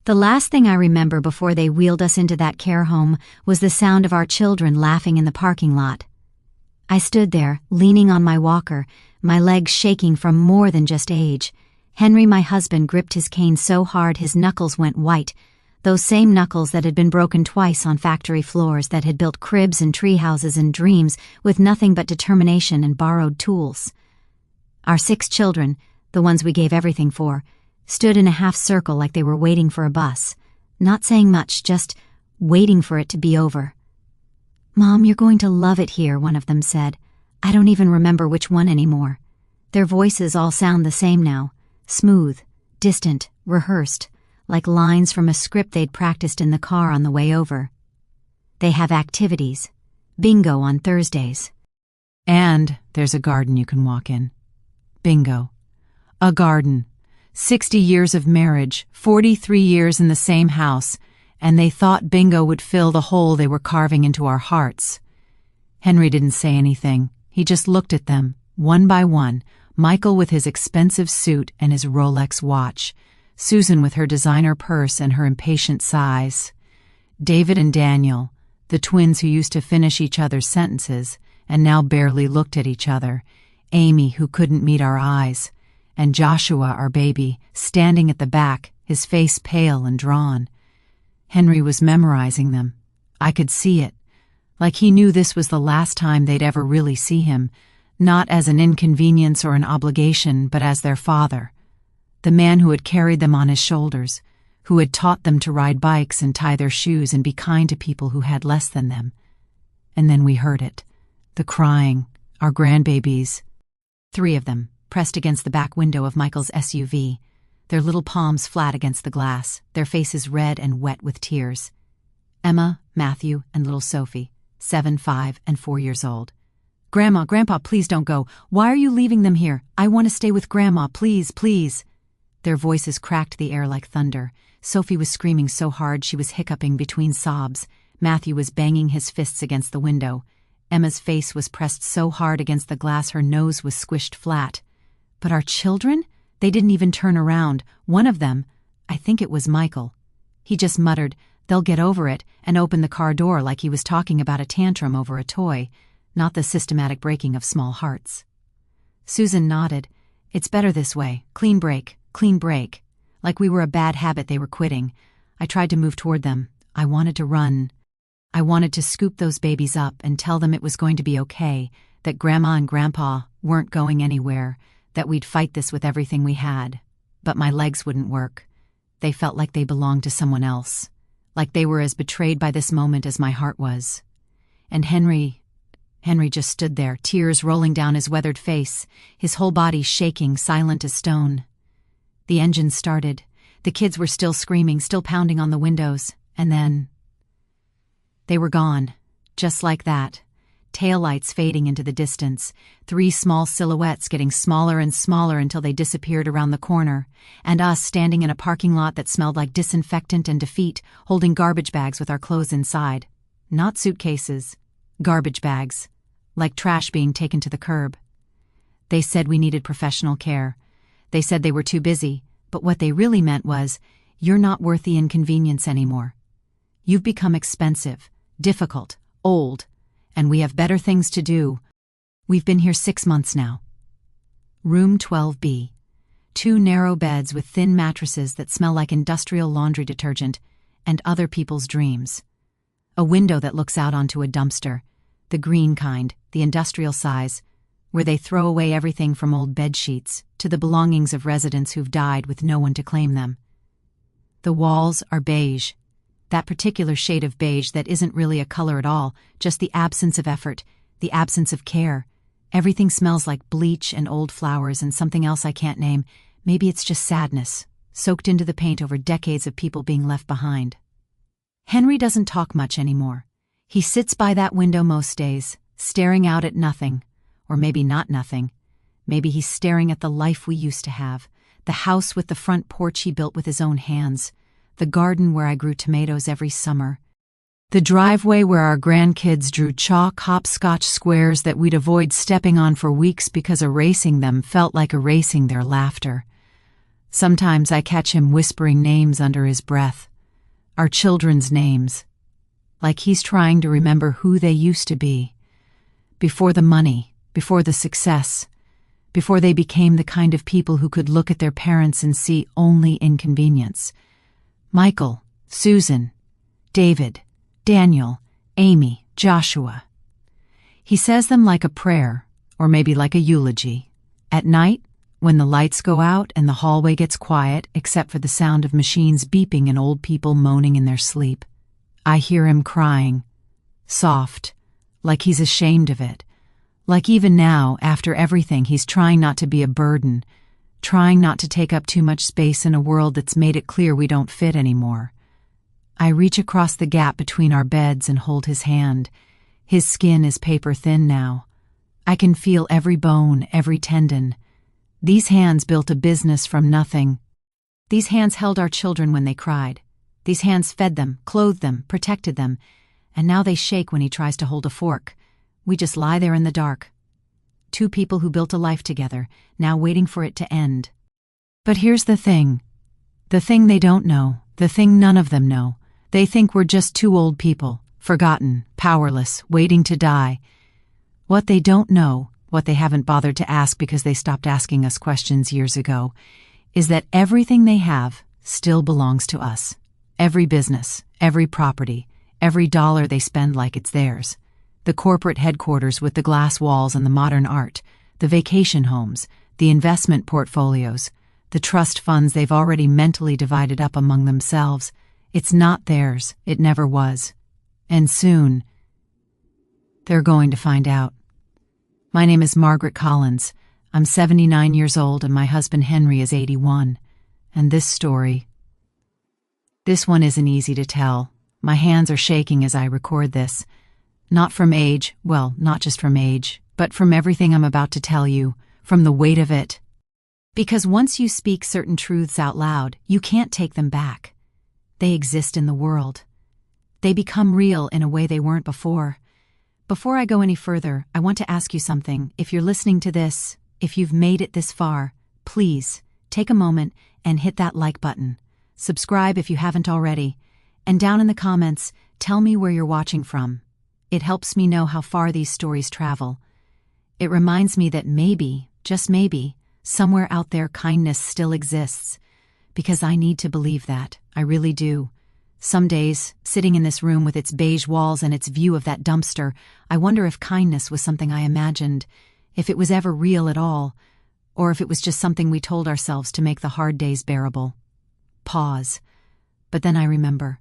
The last thing I remember before they wheeled us into that care home was the sound of our children laughing in the parking lot. I stood there, leaning on my walker, my legs shaking from more than just age. Henry, my husband, gripped his cane so hard his knuckles went white, those same knuckles that had been broken twice on factory floors, that had built cribs and tree houses and dreams with nothing but determination and borrowed tools. Our 6 children, the ones we gave everything for, stood in a half circle like they were waiting for a bus, not saying much, just waiting for it to be over. "Mom, you're going to love it here," one of them said. I don't even remember which one anymore. Their voices all sound the same now, smooth, distant, rehearsed, like lines from a script they'd practiced in the car on the way over. They have activities. Bingo on Thursdays. And there's a garden you can walk in. Bingo. A garden. 60 years of marriage, 43 years in the same house, and they thought bingo would fill the hole they were carving into our hearts. Henry didn't say anything. He just looked at them, one by one, Michael with his expensive suit and his Rolex watch, Susan with her designer purse and her impatient sighs, David and Daniel, the twins who used to finish each other's sentences and now barely looked at each other, Amy, who couldn't meet our eyes, and Joshua, our baby, standing at the back, his face pale and drawn. Henry was memorizing them. I could see it, like he knew this was the last time they'd ever really see him, not as an inconvenience or an obligation, but as their father, the man who had carried them on his shoulders, who had taught them to ride bikes and tie their shoes and be kind to people who had less than them. And then we heard it, the crying, our grandbabies, 3 of them, pressed against the back window of Michael's SUV, their little palms flat against the glass, their faces red and wet with tears. Emma, Matthew, and little Sophie, 7, 5, and 4 years old. "Grandma, Grandpa, please don't go. Why are you leaving them here? I want to stay with Grandma, please, please." Their voices cracked the air like thunder. Sophie was screaming so hard she was hiccuping between sobs. Matthew was banging his fists against the window. Emma's face was pressed so hard against the glass her nose was squished flat. But our children? They didn't even turn around. One of them, I think it was Michael, he just muttered, "They'll get over it," and opened the car door like he was talking about a tantrum over a toy, not the systematic breaking of small hearts. Susan nodded. "It's better this way. Clean break, like we were a bad habit they were quitting. I tried to move toward them. I wanted to run. I wanted to scoop those babies up and tell them it was going to be okay, that Grandma and Grandpa weren't going anywhere, that we'd fight this with everything we had. But my legs wouldn't work. They felt like they belonged to someone else, like they were as betrayed by this moment as my heart was. And Henry just stood there, tears rolling down his weathered face, his whole body shaking, silent as stone. The engine started. The kids were still screaming, still pounding on the windows, and then they were gone, just like that. Taillights fading into the distance, 3 small silhouettes getting smaller and smaller until they disappeared around the corner, and us standing in a parking lot that smelled like disinfectant and defeat, holding garbage bags with our clothes inside. Not suitcases, garbage bags, like trash being taken to the curb. They said we needed professional care. They said they were too busy, but what they really meant was, "You're not worth the inconvenience anymore. You've become expensive, difficult, old, and we have better things to do. We've been here 6 months now." Room 12B. 2 narrow beds with thin mattresses that smell like industrial laundry detergent and other people's dreams. A window that looks out onto a dumpster, the green kind, the industrial size, where they throw away everything from old bed sheets to the belongings of residents who've died with no one to claim them. The walls are beige, that particular shade of beige that isn't really a color at all, just the absence of effort, the absence of care. Everything smells like bleach and old flowers and something else I can't name. Maybe it's just sadness, soaked into the paint over decades of people being left behind. Henry doesn't talk much anymore. He sits by that window most days, staring out at nothing, or maybe not nothing. Maybe he's staring at the life we used to have, the house with the front porch he built with his own hands, the garden where I grew tomatoes every summer, the driveway where our grandkids drew chalk hopscotch squares that we'd avoid stepping on for weeks because erasing them felt like erasing their laughter, Sometimes I catch him whispering names under his breath, our children's names, like he's trying to remember who they used to be, before the money, before the success, before they became the kind of people who could look at their parents and see only inconvenience. Michael, Susan, David, Daniel, Amy, Joshua. He says them like a prayer, or maybe like a eulogy. At night, when the lights go out and the hallway gets quiet except for the sound of machines beeping and old people moaning in their sleep, I hear him crying, soft, like he's ashamed of it, like even now, after everything, he's trying not to be a burden, trying not to take up too much space in a world that's made it clear we don't fit anymore. I reach across the gap between our beds and hold his hand. His skin is paper thin now. I can feel every bone, every tendon. These hands built a business from nothing. These hands held our children when they cried. These hands fed them, clothed them, protected them, and now they shake when he tries to hold a fork. We just lie there in the dark. Two people who built a life together, now waiting for it to end. But here's the thing they don't know, the thing none of them know. They think we're just two old people, forgotten, powerless, waiting to die. What they don't know, what they haven't bothered to ask because they stopped asking us questions years ago, is that everything they have still belongs to us. Every business, every property, every dollar they spend like it's theirs. The corporate headquarters with the glass walls and the modern art, the vacation homes, the investment portfolios, the trust funds they've already mentally divided up among themselves. It's not theirs. It never was. And soon, they're going to find out. My name is Margaret Collins. I'm 79 years old and my husband Henry is 81. And this one isn't easy to tell. My hands are shaking as I record this. Not from age, well, not just from age, but from everything I'm about to tell you, from the weight of it. Because once you speak certain truths out loud, you can't take them back. They exist in the world. They become real in a way they weren't before. Before I go any further, I want to ask you something. If you're listening to this, if you've made it this far, please take a moment and hit that like button. Subscribe if you haven't already. And down in the comments, tell me where you're watching from. It helps me know how far these stories travel. It reminds me that maybe, just maybe, somewhere out there kindness still exists. Because I need to believe that. I really do. Some days, sitting in this room with its beige walls and its view of that dumpster, I wonder if kindness was something I imagined, if it was ever real at all, or if it was just something we told ourselves to make the hard days bearable. Pause. But then I remember.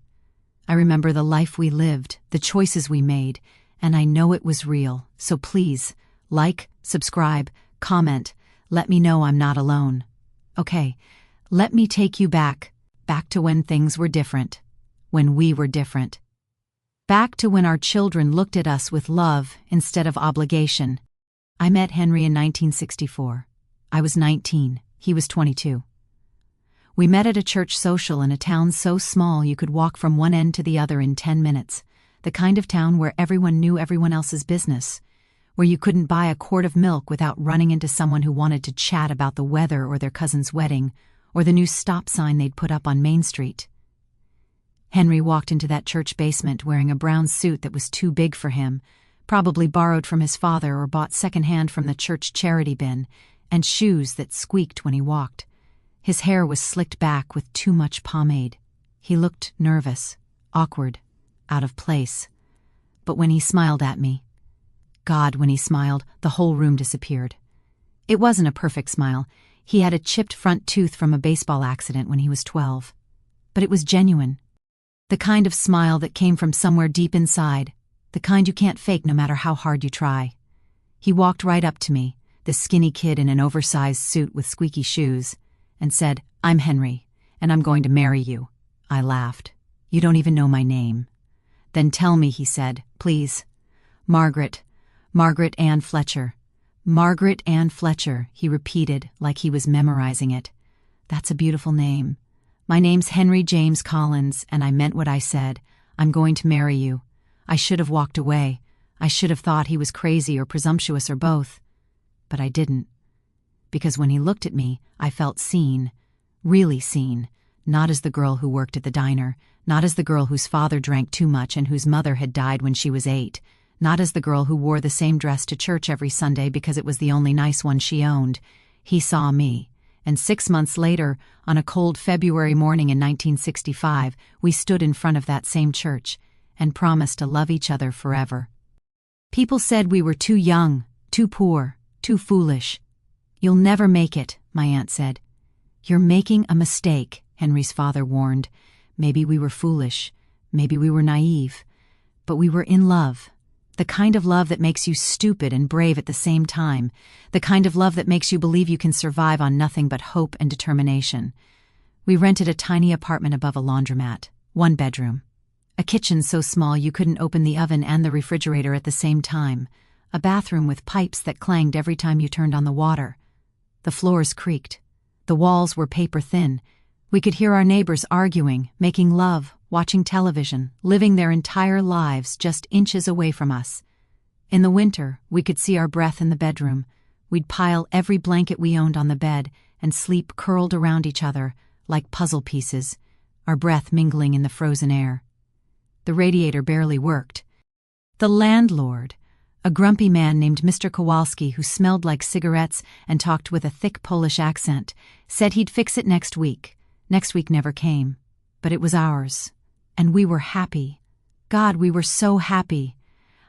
I remember the life we lived, the choices we made, and I know it was real. So please, like, subscribe, comment, let me know I'm not alone. Okay, let me take you back to when things were different, when we were different. Back to when our children looked at us with love instead of obligation. I met Henry in 1964. I was 19, he was 22. We met at a church social in a town so small you could walk from one end to the other in 10 minutes, the kind of town where everyone knew everyone else's business, where you couldn't buy a quart of milk without running into someone who wanted to chat about the weather or their cousin's wedding, or the new stop sign they'd put up on Main Street. Henry walked into that church basement wearing a brown suit that was too big for him, probably borrowed from his father or bought secondhand from the church charity bin, and shoes that squeaked when he walked. His hair was slicked back with too much pomade. He looked nervous, awkward, out of place. But when he smiled at me, God, when he smiled, the whole room disappeared. It wasn't a perfect smile. He had a chipped front tooth from a baseball accident when he was 12. But it was genuine. The kind of smile that came from somewhere deep inside, the kind you can't fake no matter how hard you try. He walked right up to me, the skinny kid in an oversized suit with squeaky shoes, and said, "I'm Henry, and I'm going to marry you." I laughed. "You don't even know my name." "Then tell me," he said, "please." Margaret Ann Fletcher. Margaret Ann Fletcher, he repeated like he was memorizing it. "That's a beautiful name." "My name's Henry James Collins," and I meant what I said. "I'm going to marry you." I should have walked away. I should have thought he was crazy or presumptuous or both. But I didn't. Because when he looked at me, I felt seen, Really seen, not as the girl who worked at the diner, not as the girl whose father drank too much and whose mother had died when she was 8, not as the girl who wore the same dress to church every Sunday because it was the only nice one she owned. He saw me, and 6 months later, on a cold February morning in 1965, we stood in front of that same church and promised to love each other forever. People said we were too young, too poor, too foolish. "You'll never make it," my aunt said. "You're making a mistake," Henry's father warned. Maybe we were foolish, maybe we were naive, but we were in love. The kind of love that makes you stupid and brave at the same time. The kind of love that makes you believe you can survive on nothing but hope and determination. We rented a tiny apartment above a laundromat, 1 bedroom. A kitchen so small you couldn't open the oven and the refrigerator at the same time. A bathroom with pipes that clanged every time you turned on the water. The floors creaked. The walls were paper thin. We could hear our neighbors arguing, making love, watching television, living their entire lives just inches away from us. In the winter, we could see our breath in the bedroom. We'd pile every blanket we owned on the bed and sleep curled around each other like puzzle pieces, our breath mingling in the frozen air. The radiator barely worked. The landlord, a grumpy man named Mr. Kowalski who smelled like cigarettes and talked with a thick Polish accent, said he'd fix it next week. Next week never came, but it was ours. And we were happy. God, we were so happy.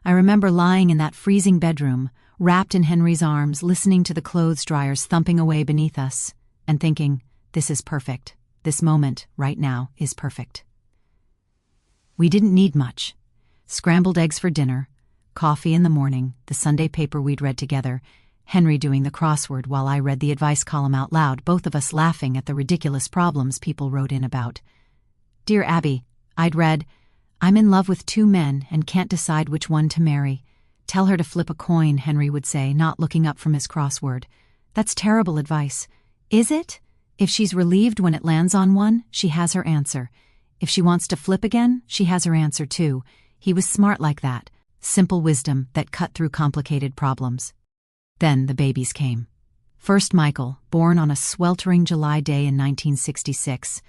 I remember lying in that freezing bedroom, wrapped in Henry's arms, listening to the clothes dryers thumping away beneath us, and thinking, this is perfect. This moment, right now, is perfect. We didn't need much. Scrambled eggs for dinner, coffee in the morning, the Sunday paper we'd read together, Henry doing the crossword while I read the advice column out loud, both of us laughing at the ridiculous problems people wrote in about. "Dear Abby," I'd read, "I'm in love with 2 men and can't decide which one to marry. Tell her to flip a coin," Henry would say, not looking up from his crossword. "That's terrible advice." "Is it? If she's relieved when it lands on one, she has her answer. If she wants to flip again, she has her answer too." He was smart like that. Simple wisdom that cut through complicated problems. Then the babies came. First Michael, born on a sweltering July day in 1966.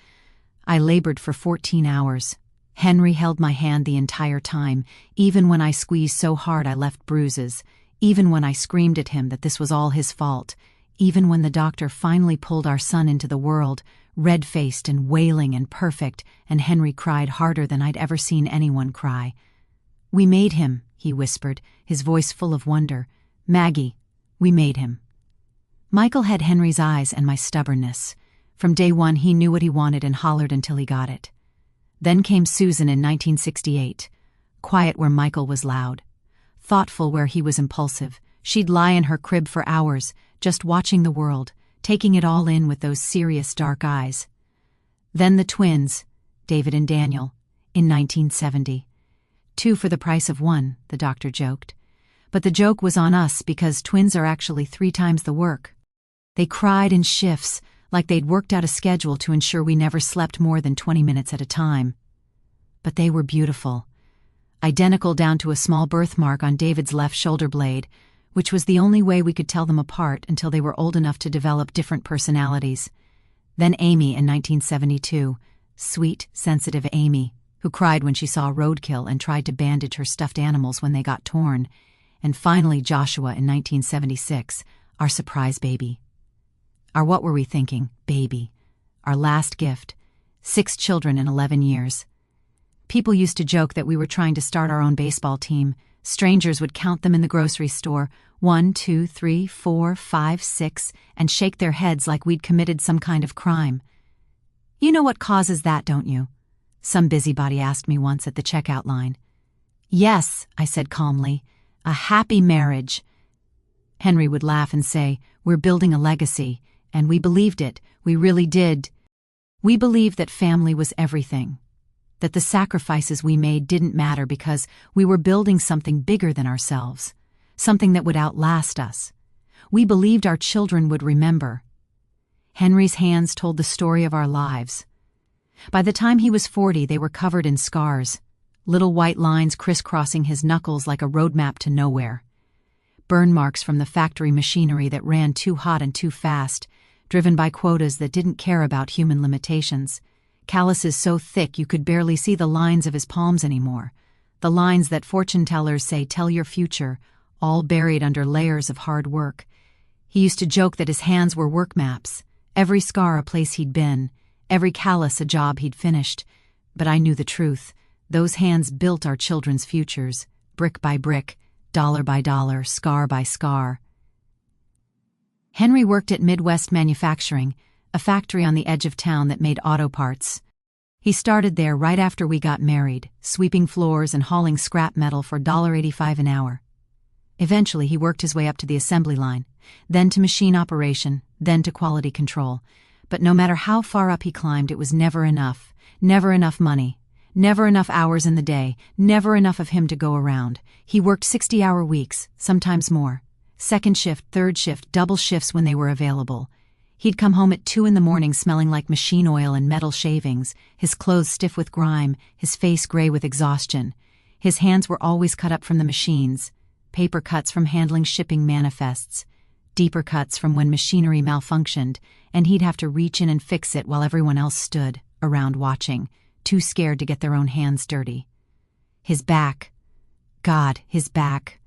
I labored for 14 hours. Henry held my hand the entire time, even when I squeezed so hard I left bruises, even when I screamed at him that this was all his fault, even when the doctor finally pulled our son into the world, red-faced and wailing and perfect, and Henry cried harder than I'd ever seen anyone cry. "We made him," he whispered, his voice full of wonder. "Maggie, we made him." Michael had Henry's eyes and my stubbornness. From day one he knew what he wanted and hollered until he got it. Then came Susan in 1968. Quiet where Michael was loud. Thoughtful where he was impulsive. She'd lie in her crib for hours, just watching the world, taking it all in with those serious dark eyes. Then the twins, David and Daniel, in 1970. 2 for the price of 1, the doctor joked. But the joke was on us because twins are actually 3 times the work. They cried in shifts, like they'd worked out a schedule to ensure we never slept more than 20 minutes at a time. But they were beautiful. Identical down to a small birthmark on David's left shoulder blade, which was the only way we could tell them apart until they were old enough to develop different personalities. Then Amy in 1972, sweet, sensitive Amy, who cried when she saw roadkill and tried to bandage her stuffed animals when they got torn. And finally Joshua in 1976, our surprise baby. Our what were we thinking, baby. Our last gift. 6 children in 11 years. People used to joke that we were trying to start our own baseball team. Strangers would count them in the grocery store, 1, 2, 3, 4, 5, 6, and shake their heads like we'd committed some kind of crime. "You know what causes that, don't you?" some busybody asked me once at the checkout line. "Yes," I said calmly, "a happy marriage." Henry would laugh and say, "We're building a legacy," and we believed it, we really did. We believed that family was everything, that the sacrifices we made didn't matter because we were building something bigger than ourselves, something that would outlast us. We believed our children would remember. Henry's hands told the story of our lives. By the time he was 40, they were covered in scars, little white lines crisscrossing his knuckles like a roadmap to nowhere. Burn marks from the factory machinery that ran too hot and too fast, driven by quotas that didn't care about human limitations. Calluses so thick you could barely see the lines of his palms anymore. The lines that fortune tellers say tell your future, all buried under layers of hard work. He used to joke that his hands were work maps, every scar a place he'd been, every callus a job he'd finished. But I knew the truth. Those hands built our children's futures, brick by brick, dollar by dollar, scar by scar. Henry worked at Midwest Manufacturing, a factory on the edge of town that made auto parts. He started there right after we got married, sweeping floors and hauling scrap metal for $1.85 an hour. Eventually, he worked his way up to the assembly line, then to machine operation, then to quality control. But no matter how far up he climbed, it was never enough money, never enough hours in the day, never enough of him to go around. He worked 60-hour weeks, sometimes more. Second shift, third shift, double shifts when they were available. He'd come home at 2 in the morning smelling like machine oil and metal shavings, his clothes stiff with grime, his face gray with exhaustion. His hands were always cut up from the machines, paper cuts from handling shipping manifests, deeper cuts from when machinery malfunctioned, and he'd have to reach in and fix it while everyone else stood around watching, too scared to get their own hands dirty. His back. God, his back.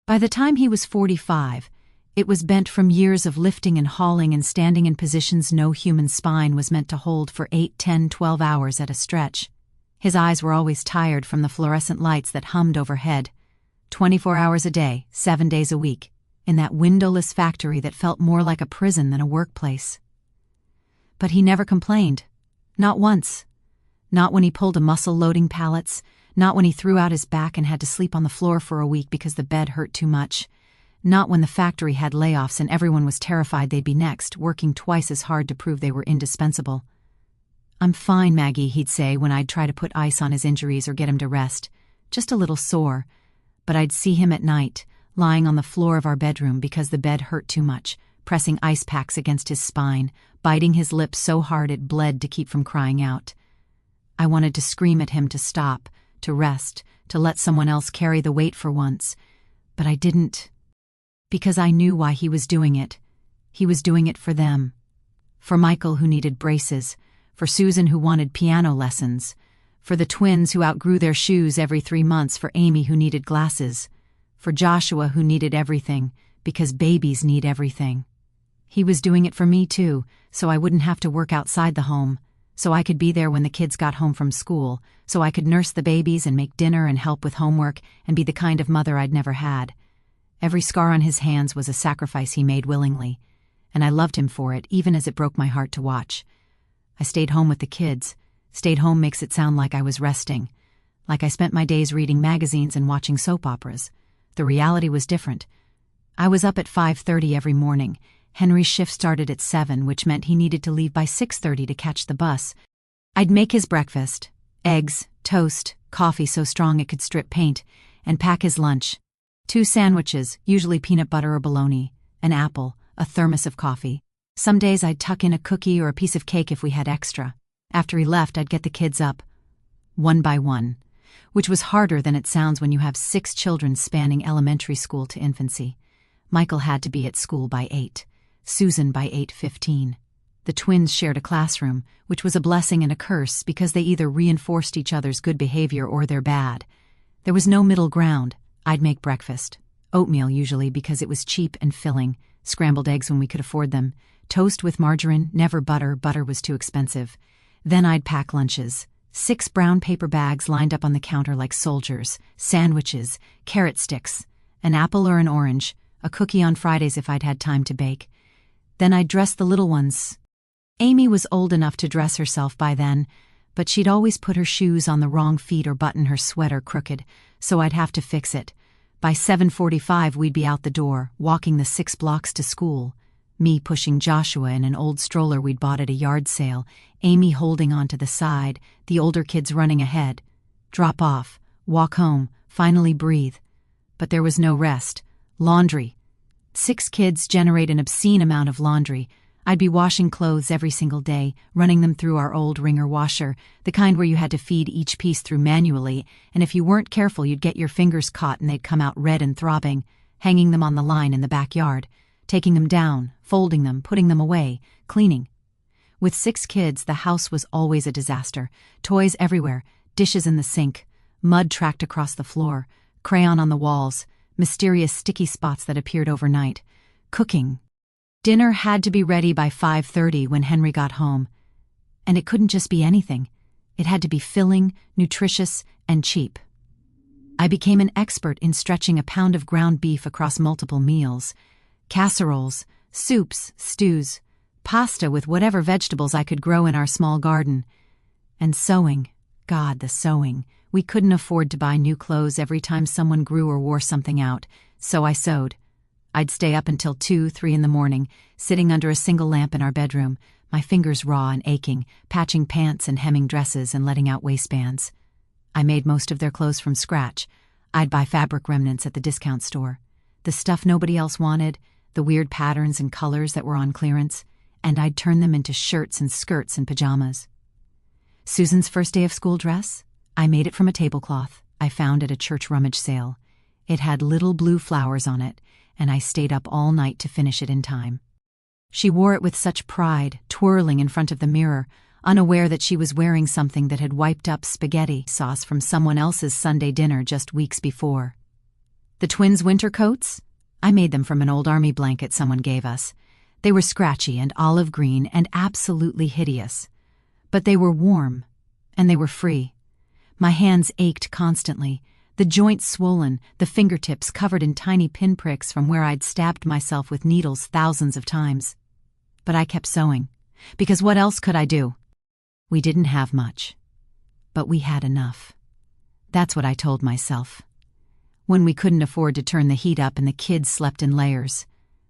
By the time he was 45, it was bent from years of lifting and hauling and standing in positions no human spine was meant to hold for 8, 10, 12 hours at a stretch. His eyes were always tired from the fluorescent lights that hummed overhead, 24 hours a day, 7 days a week, in that windowless factory that felt more like a prison than a workplace. But he never complained. Not once. Not when he pulled a muscle loading pallets, not when he threw out his back and had to sleep on the floor for a week because the bed hurt too much. Not when the factory had layoffs and everyone was terrified they'd be next, working twice as hard to prove they were indispensable. "I'm fine, Maggie," he'd say when I'd try to put ice on his injuries or get him to rest. Just a little sore. But I'd see him at night, lying on the floor of our bedroom because the bed hurt too much, pressing ice packs against his spine, biting his lips so hard it bled to keep from crying out. I wanted to scream at him to stop, to rest, to let someone else carry the weight for once. But I didn't. Because I knew why he was doing it. He was doing it for them. For Michael, who needed braces. For Susan, who wanted piano lessons. For the twins who outgrew their shoes every 3 months. For Amy, who needed glasses. For Joshua, who needed everything, because babies need everything. He was doing it for me too, so I wouldn't have to work outside the home, so I could be there when the kids got home from school, so I could nurse the babies and make dinner and help with homework and be the kind of mother I'd never had. Every scar on his hands was a sacrifice he made willingly, and I loved him for it, even as it broke my heart to watch. I stayed home with the kids. Stayed home makes it sound like I was resting, like I spent my days reading magazines and watching soap operas. The reality was different. I was up at 5:30 every morning. Henry's shift started at 7, which meant he needed to leave by 6:30 to catch the bus. I'd make his breakfast, eggs, toast, coffee so strong it could strip paint, and pack his lunch. 2 sandwiches, usually peanut butter or bologna, an apple, a thermos of coffee. Some days I'd tuck in a cookie or a piece of cake if we had extra. After he left, I'd get the kids up, one by one, which was harder than it sounds when you have 6 children spanning elementary school to infancy. Michael had to be at school by 8, Susan by 8:15. The twins shared a classroom, which was a blessing and a curse because they either reinforced each other's good behavior or their bad. There was no middle ground. I'd make breakfast. Oatmeal usually because it was cheap and filling, scrambled eggs when we could afford them, toast with margarine, never butter, butter was too expensive. Then I'd pack lunches. 6 brown paper bags lined up on the counter like soldiers, sandwiches, carrot sticks, an apple or an orange, a cookie on Fridays if I'd had time to bake. Then I'd dress the little ones. Amy was old enough to dress herself by then, but she'd always put her shoes on the wrong feet or button her sweater crooked, so I'd have to fix it. By 7:45 we'd be out the door, walking the 6 blocks to school. Me pushing Joshua in an old stroller we'd bought at a yard sale, Amy holding onto the side, the older kids running ahead. Drop off, walk home, finally breathe. But there was no rest. Laundry. 6 kids generate an obscene amount of laundry. I'd be washing clothes every single day, running them through our old wringer washer, the kind where you had to feed each piece through manually, and if you weren't careful you'd get your fingers caught and they'd come out red and throbbing, hanging them on the line in the backyard. taking them down, folding them, putting them away, cleaning. With 6 kids, the house was always a disaster. Toys everywhere, dishes in the sink, mud tracked across the floor, crayon on the walls, mysterious sticky spots that appeared overnight. Cooking. Dinner had to be ready by 5:30 when Henry got home. And it couldn't just be anything. It had to be filling, nutritious, and cheap. I became an expert in stretching a pound of ground beef across multiple meals. Casseroles, soups, stews, pasta with whatever vegetables I could grow in our small garden. And sewing. God, the sewing. We couldn't afford to buy new clothes every time someone grew or wore something out, so I sewed. I'd stay up until 2, 3 in the morning, sitting under a single lamp in our bedroom, my fingers raw and aching, patching pants and hemming dresses and letting out waistbands. I made most of their clothes from scratch. I'd buy fabric remnants at the discount store. The stuff nobody else wanted, the weird patterns and colors that were on clearance, and I'd turn them into shirts and skirts and pajamas. Susan's first day of school dress? I made it from a tablecloth I found at a church rummage sale. It had little blue flowers on it, and I stayed up all night to finish it in time. She wore it with such pride, twirling in front of the mirror, unaware that she was wearing something that had wiped up spaghetti sauce from someone else's Sunday dinner just weeks before. The twins' winter coats? I made them from an old army blanket someone gave us. They were scratchy and olive green and absolutely hideous. But they were warm, and they were free. My hands ached constantly, the joints swollen, the fingertips covered in tiny pinpricks from where I'd stabbed myself with needles thousands of times. But I kept sewing, because what else could I do? We didn't have much, but we had enough. That's what I told myself. When we couldn't afford to turn the heat up and the kids slept in layers.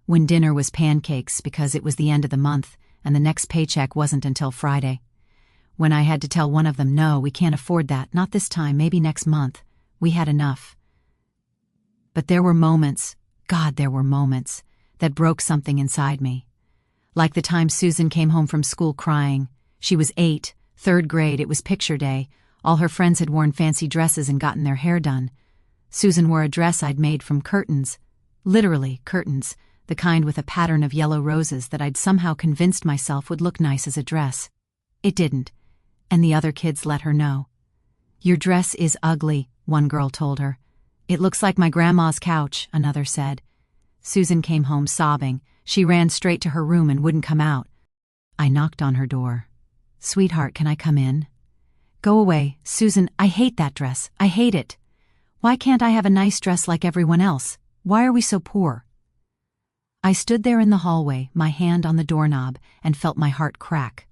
When dinner was pancakes because it was the end of the month and the next paycheck wasn't until Friday. When I had to tell one of them, no, we can't afford that, not this time, maybe next month. We had enough. But there were moments, God, there were moments, that broke something inside me. Like the time Susan came home from school crying. She was 8, 3rd grade, it was picture day. All her friends had worn fancy dresses and gotten their hair done. Susan wore a dress I'd made from curtains. Literally, curtains, the kind with a pattern of yellow roses that I'd somehow convinced myself would look nice as a dress. It didn't, and the other kids let her know. "Your dress is ugly," one girl told her. "It looks like my grandma's couch," another said. Susan came home sobbing. She ran straight to her room and wouldn't come out. I knocked on her door. "Sweetheart, can I come in?" "Go away, Susan, I hate that dress. I hate it. Why can't I have a nice dress like everyone else? Why are we so poor?" I stood there in the hallway, my hand on the doorknob, and felt my heart crack.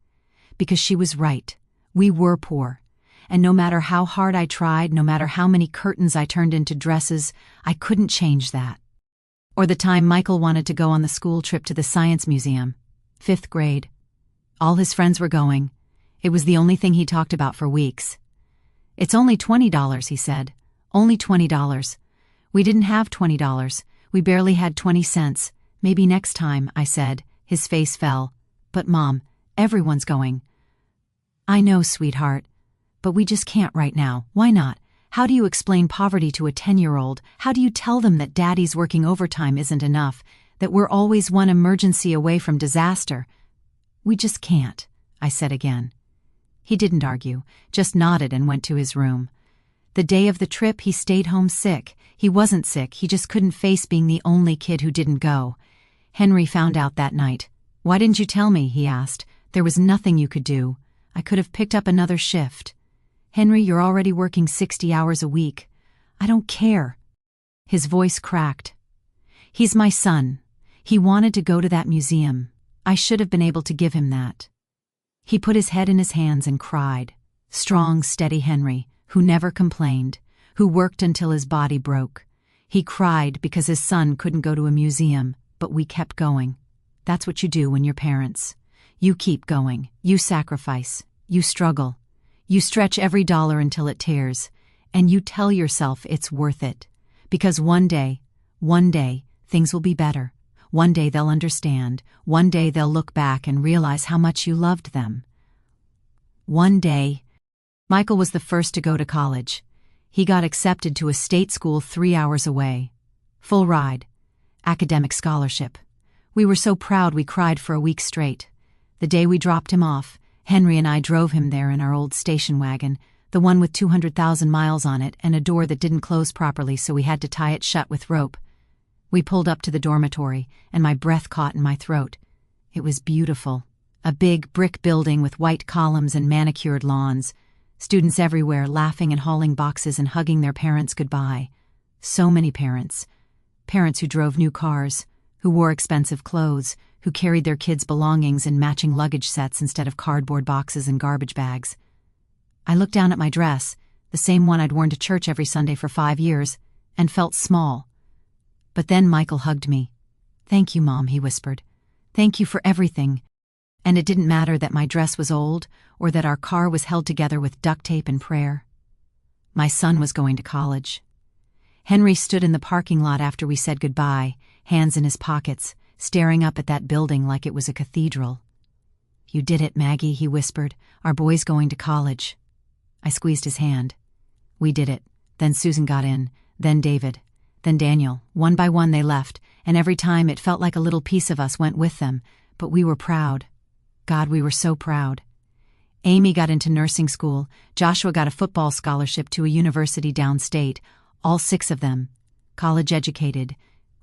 Because she was right. We were poor. And no matter how hard I tried, no matter how many curtains I turned into dresses, I couldn't change that. Or the time Michael wanted to go on the school trip to the science museum. 5th grade. All his friends were going. It was the only thing he talked about for weeks. "It's only $20, he said. Only $20. We didn't have $20. We barely had 20 cents. "Maybe next time," I said. His face fell. "But Mom, everyone's going." "I know, sweetheart. But we just can't right now. Why not? How do you explain poverty to a 10-year-old? How do you tell them that Daddy's working overtime isn't enough, that we're always one emergency away from disaster? We just can't," I said again. He didn't argue, just nodded and went to his room. The day of the trip, he stayed home sick. He wasn't sick, he just couldn't face being the only kid who didn't go. Henry found out that night. "Why didn't you tell me?" he asked. "There was nothing you could do. I could have picked up another shift." "Henry, you're already working 60 hours a week. I don't care." His voice cracked. "He's my son. He wanted to go to that museum. I should have been able to give him that." He put his head in his hands and cried. Strong, steady Henry, who never complained, who worked until his body broke. He cried because his son couldn't go to a museum, but we kept going. That's what you do when you're parents. You keep going. You sacrifice. You struggle. You stretch every dollar until it tears, and you tell yourself it's worth it. Because one day, things will be better. One day they'll understand. One day they'll look back and realize how much you loved them. One day. Michael was the first to go to college. He got accepted to a state school 3 hours away. Full ride. Academic scholarship. We were so proud we cried for a week straight. The day we dropped him off, Henry and I drove him there in our old station wagon, the one with 200,000 miles on it and a door that didn't close properly, so we had to tie it shut with rope. We pulled up to the dormitory, and my breath caught in my throat. It was beautiful. A big brick building with white columns and manicured lawns. Students everywhere laughing and hauling boxes and hugging their parents goodbye. So many parents. Parents who drove new cars, who wore expensive clothes, who carried their kids' belongings in matching luggage sets instead of cardboard boxes and garbage bags. I looked down at my dress, the same one I'd worn to church every Sunday for 5 years, and felt small. But then Michael hugged me. "Thank you, Mom," he whispered. "Thank you for everything." And it didn't matter that my dress was old or that our car was held together with duct tape and prayer. My son was going to college. Henry stood in the parking lot after we said goodbye, hands in his pockets, staring up at that building like it was a cathedral. "You did it, Maggie," he whispered. "Our boy's going to college." I squeezed his hand. We did it. Then Susan got in, then David, then Daniel. One by one they left, and every time it felt like a little piece of us went with them, but we were proud. God, we were so proud. Amy got into nursing school, Joshua got a football scholarship to a university downstate, all 6 of them, college educated.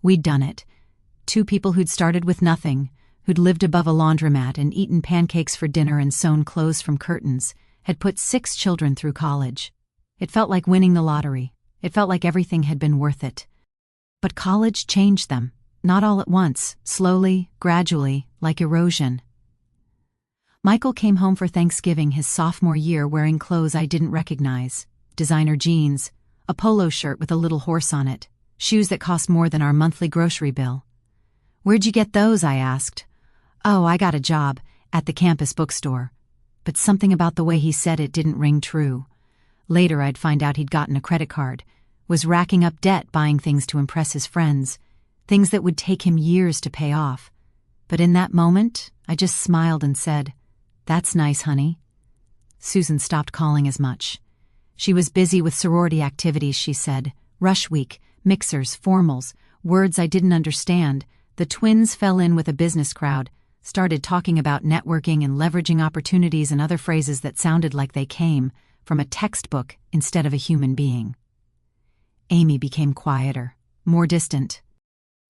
We'd done it. 2 people who'd started with nothing, who'd lived above a laundromat and eaten pancakes for dinner and sewn clothes from curtains, had put 6 children through college. It felt like winning the lottery. It felt like everything had been worth it. But college changed them, not all at once, slowly, gradually, like erosion. Michael came home for Thanksgiving his sophomore year wearing clothes I didn't recognize, designer jeans, a polo shirt with a little horse on it, shoes that cost more than our monthly grocery bill. "Where'd you get those?" I asked. "Oh, I got a job, at the campus bookstore." But something about the way he said it didn't ring true. Later I'd find out he'd gotten a credit card, was racking up debt buying things to impress his friends, things that would take him years to pay off. But in that moment, I just smiled and said, "That's nice, honey." Susan stopped calling as much. She was busy with sorority activities, she said. Rush week, mixers, formals, words I didn't understand. The twins fell in with a business crowd, started talking about networking and leveraging opportunities and other phrases that sounded like they came from a textbook instead of a human being. Amy became quieter, more distant.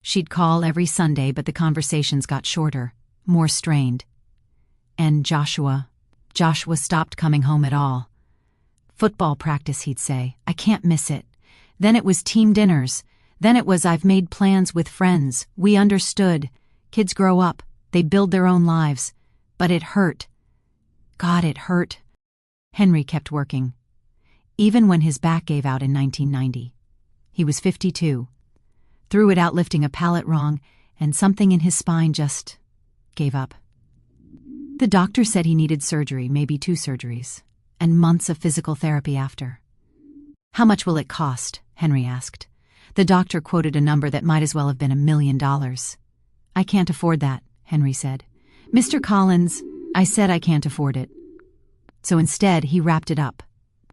She'd call every Sunday, but the conversations got shorter, more strained. And Joshua stopped coming home at all. "Football practice," he'd say. "I can't miss it." Then it was team dinners. Then it was, "I've made plans with friends. We understood. Kids grow up. They build their own lives." But it hurt. God, it hurt. Henry kept working. Even when his back gave out in 1990. He was 52. Threw it out lifting a pallet wrong, and something in his spine just gave up. The doctor said he needed surgery, maybe 2 surgeries, and months of physical therapy after. "How much will it cost?" Henry asked. The doctor quoted a number that might as well have been $1 million. "I can't afford that," Henry said. "Mr. Collins," I said, "I can't afford it." So instead, he wrapped it up,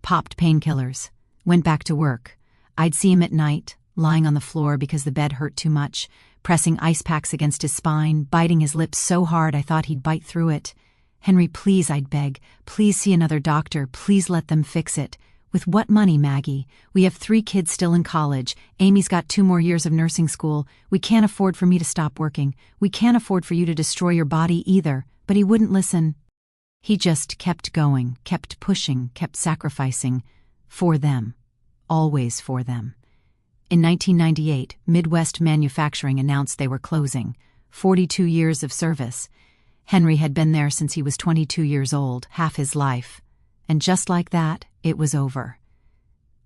popped painkillers, went back to work. I'd see him at night, lying on the floor because the bed hurt too much, pressing ice packs against his spine, biting his lips so hard I thought he'd bite through it. "Henry, please," I'd beg. "Please see another doctor. Please let them fix it." "With what money, Maggie? We have 3 kids still in college. Amy's got 2 more years of nursing school. We can't afford for me to stop working. We can't afford for you to destroy your body either." But he wouldn't listen. He just kept going, kept pushing, kept sacrificing. For them. Always for them. In 1998, Midwest Manufacturing announced they were closing. 42 years of service. Henry had been there since he was 22 years old, half his life. And just like that, it was over.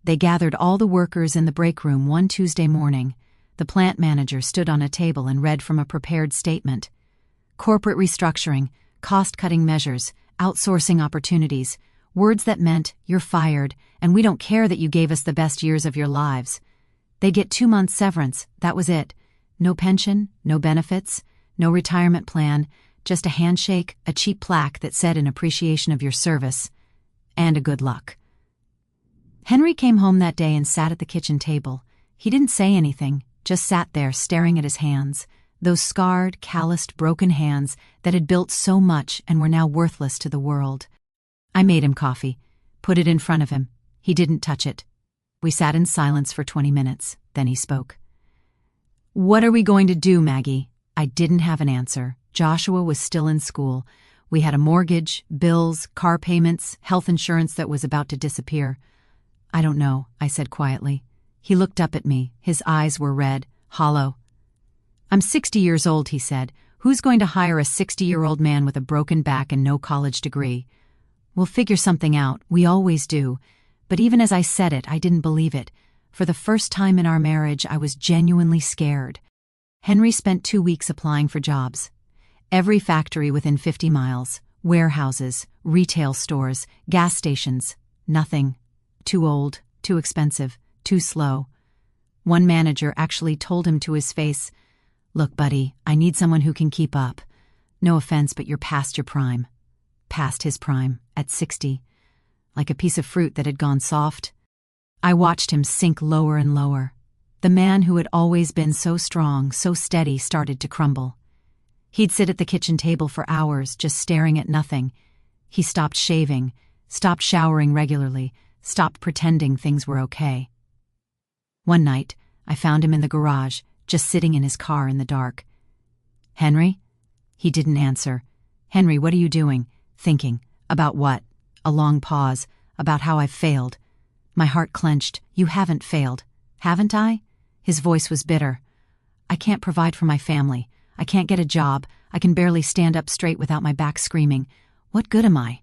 They gathered all the workers in the break room one Tuesday morning. The plant manager stood on a table and read from a prepared statement. Corporate restructuring, cost-cutting measures, outsourcing opportunities, words that meant, "You're fired, and we don't care that you gave us the best years of your lives." They'd get 2 months severance, that was it. No pension, no benefits, no retirement plan, just a handshake, a cheap plaque that said in appreciation of your service, and a good luck. Henry came home that day and sat at the kitchen table. He didn't say anything, just sat there staring at his hands, Those scarred, calloused, broken hands that had built so much and were now worthless to the world. I made him coffee, put it in front of him. He didn't touch it. We sat in silence for 20 minutes. Then he spoke. "What are we going to do, Maggie?" I didn't have an answer. Joshua was still in school. We had a mortgage, bills, car payments, health insurance that was about to disappear. "I don't know," I said quietly. He looked up at me. His eyes were red, hollow. "I'm 60 years old," he said. "Who's going to hire a 60-year-old man with a broken back and no college degree? We'll figure something out. We always do." But even as I said it, I didn't believe it. For the first time in our marriage, I was genuinely scared. Henry spent 2 weeks applying for jobs. Every factory within 50 miles, warehouses, retail stores, gas stations. Nothing. Too old, too expensive, too slow. One manager actually told him to his face, "Look, buddy, I need someone who can keep up. No offense, but you're past your prime." Past his prime, at 60. Like a piece of fruit that had gone soft. I watched him sink lower and lower. The man who had always been so strong, so steady, started to crumble. He'd sit at the kitchen table for hours, just staring at nothing. He stopped shaving, stopped showering regularly, stopped pretending things were okay. One night, I found him in the garage, just sitting in his car in the dark. "Henry?" He didn't answer. "Henry, what are you doing?" "Thinking." "About what?" A long pause. "About how I've failed." My heart clenched. "You haven't failed." "Haven't I?" His voice was bitter. "I can't provide for my family. I can't get a job. I can barely stand up straight without my back screaming. What good am I?"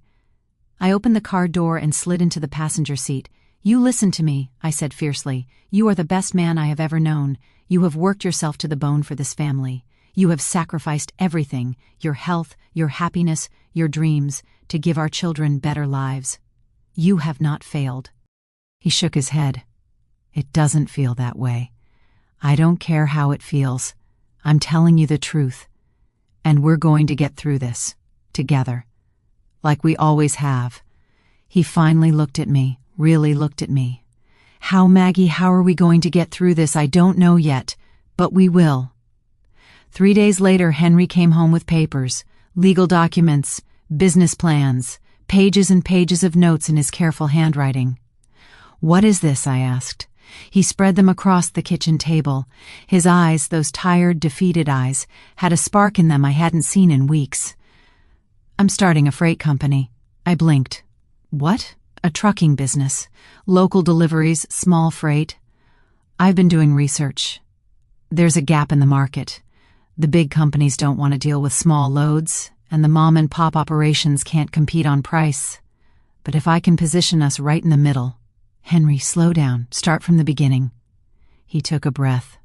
I opened the car door and slid into the passenger seat. "You listen to me," I said fiercely. "You are the best man I have ever known. You have worked yourself to the bone for this family. You have sacrificed everything, your health, your happiness, your dreams, to give our children better lives. You have not failed." He shook his head. "It doesn't feel that way. I don't care how it feels. I'm telling you the truth. And we're going to get through this, together. Like we always have." He finally looked at me, really looked at me. "How, Maggie, how are we going to get through this? I don't know yet, but we will." 3 days later, Henry came home with papers, legal documents, business plans, pages and pages of notes in his careful handwriting. "What is this?" I asked. He spread them across the kitchen table. His eyes, those tired, defeated eyes, had a spark in them I hadn't seen in weeks. "I'm starting a freight company." I blinked. "What?" "A trucking business. Local deliveries, small freight." "I've been doing research. There's a gap in the market. The big companies don't want to deal with small loads, and the mom-and-pop operations can't compete on price. But if I can position us right in the middle—" "Henry, slow down. Start from the beginning." He took a breath.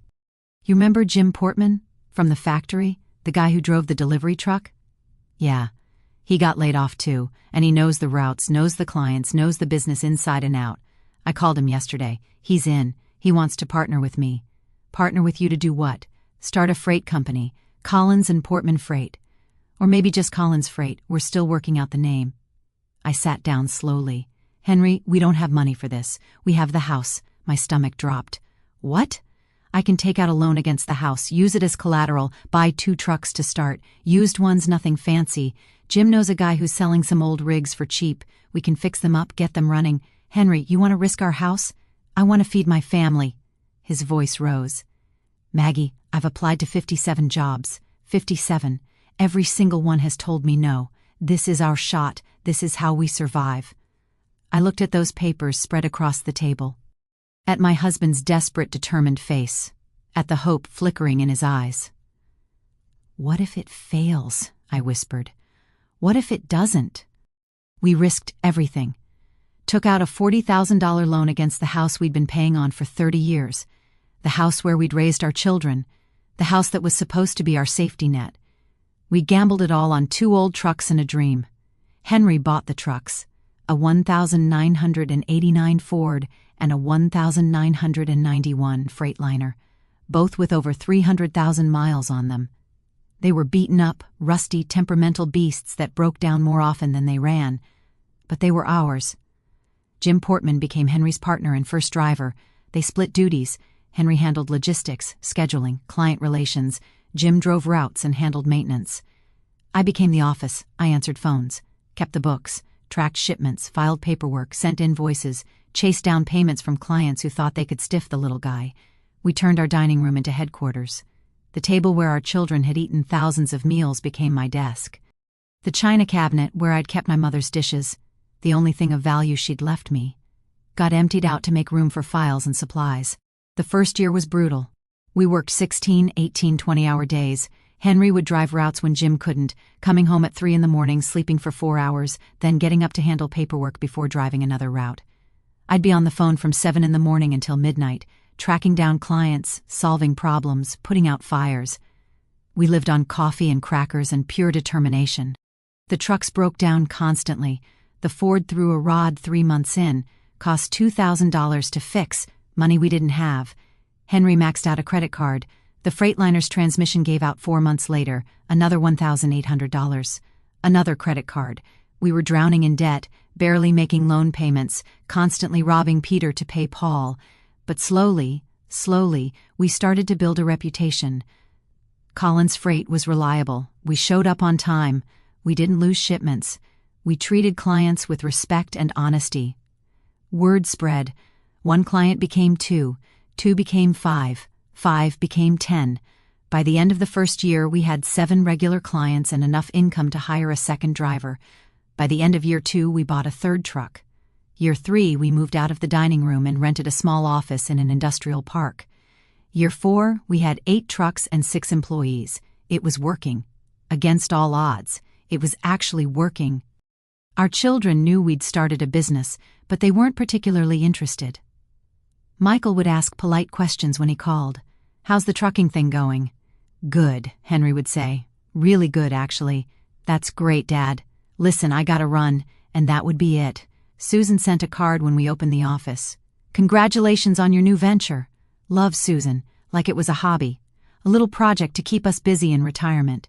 "You remember Jim Portman? From the factory? The guy who drove the delivery truck?" "Yeah. He got laid off too, and he knows the routes, knows the clients, knows the business inside and out. I called him yesterday. He's in. He wants to partner with me." "Partner with you to do what?" "Start a freight company. Collins and Portman Freight. Or maybe just Collins Freight. We're still working out the name." I sat down slowly. "Henry, we don't have money for this. We have the house." My stomach dropped. "What?" "I can take out a loan against the house, use it as collateral, buy 2 trucks to start. Used ones, nothing fancy. Jim knows a guy who's selling some old rigs for cheap. We can fix them up, get them running. Henry, you want to risk our house?" "I want to feed my family." His voice rose. "Maggie, I've applied to 57 jobs. 57. Every single one has told me no. This is our shot. This is how we survive." I looked at those papers spread across the table. At my husband's desperate, determined face. At the hope flickering in his eyes. "What if it fails?" I whispered. "What if it doesn't?" We risked everything. Took out a $40,000 loan against the house we'd been paying on for 30 years. The house where we'd raised our children. The house that was supposed to be our safety net. We gambled it all on 2 old trucks and a dream. Henry bought the trucks. A 1989 Ford and a 1991 Freightliner, both with over 300,000 miles on them. They were beaten up, rusty, temperamental beasts that broke down more often than they ran. But they were ours. Jim Portman became Henry's partner and first driver. They split duties. Henry handled logistics, scheduling, client relations. Jim drove routes and handled maintenance. I became the office. I answered phones, kept the books, tracked shipments, filed paperwork, sent invoices, chased down payments from clients who thought they could stiff the little guy. We turned our dining room into headquarters. The table where our children had eaten thousands of meals became my desk. The china cabinet where I'd kept my mother's dishes, the only thing of value she'd left me, got emptied out to make room for files and supplies. The first year was brutal. We worked 16, 18, 20-hour days. Henry would drive routes when Jim couldn't, coming home at 3 in the morning, sleeping for 4 hours, then getting up to handle paperwork before driving another route. I'd be on the phone from 7 in the morning until midnight, tracking down clients, solving problems, putting out fires. We lived on coffee and crackers and pure determination. The trucks broke down constantly. The Ford threw a rod 3 months in, cost $2,000 to fix, money we didn't have. Henry maxed out a credit card. The Freightliner's transmission gave out 4 months later, another $1,800. Another credit card. We were drowning in debt, barely making loan payments, constantly robbing Peter to pay Paul. But slowly, we started to build a reputation. Collins Freight was reliable. We showed up on time. We didn't lose shipments. We treated clients with respect and honesty. Word spread. 1 client became 2, 2 became 5, 5 became 10. By the end of the first year, we had 7 regular clients and enough income to hire a second driver. By the end of year 2, we bought a 3rd truck. Year 3, we moved out of the dining room and rented a small office in an industrial park. Year 4, we had 8 trucks and 6 employees. It was working. Against all odds, it was actually working. Our children knew we'd started a business, but they weren't particularly interested. Michael would ask polite questions when he called. "How's the trucking thing going?" "Good," Henry would say. "Really good, actually." "That's great, Dad. Listen, I gotta run," and that would be it. Susan sent a card when we opened the office. "Congratulations on your new venture." Love, Susan, like it was a hobby, a little project to keep us busy in retirement.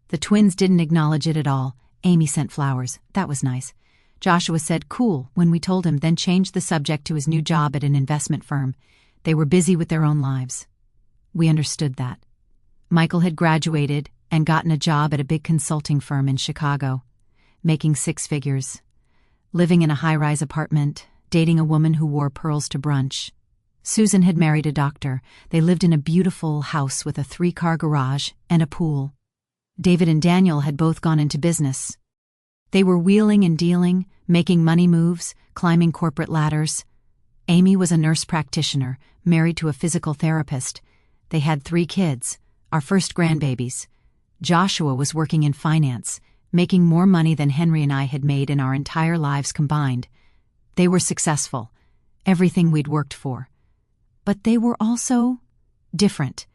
The twins didn't acknowledge it at all. Amy sent flowers. That was nice. Joshua said cool when we told him, then changed the subject to his new job at an investment firm. They were busy with their own lives. We understood that. Michael had graduated and gotten a job at a big consulting firm in Chicago, making 6 figures. Living in a high-rise apartment, dating a woman who wore pearls to brunch. Susan had married a doctor. They lived in a beautiful house with a 3-car garage and a pool. David and Daniel had both gone into business. They were wheeling and dealing, making money moves, climbing corporate ladders. Amy was a nurse practitioner, married to a physical therapist. They had 3 kids, our first grandbabies. Joshua was working in finance, making more money than Henry and I had made in our entire lives combined. They were successful, everything we'd worked for. But they were also different.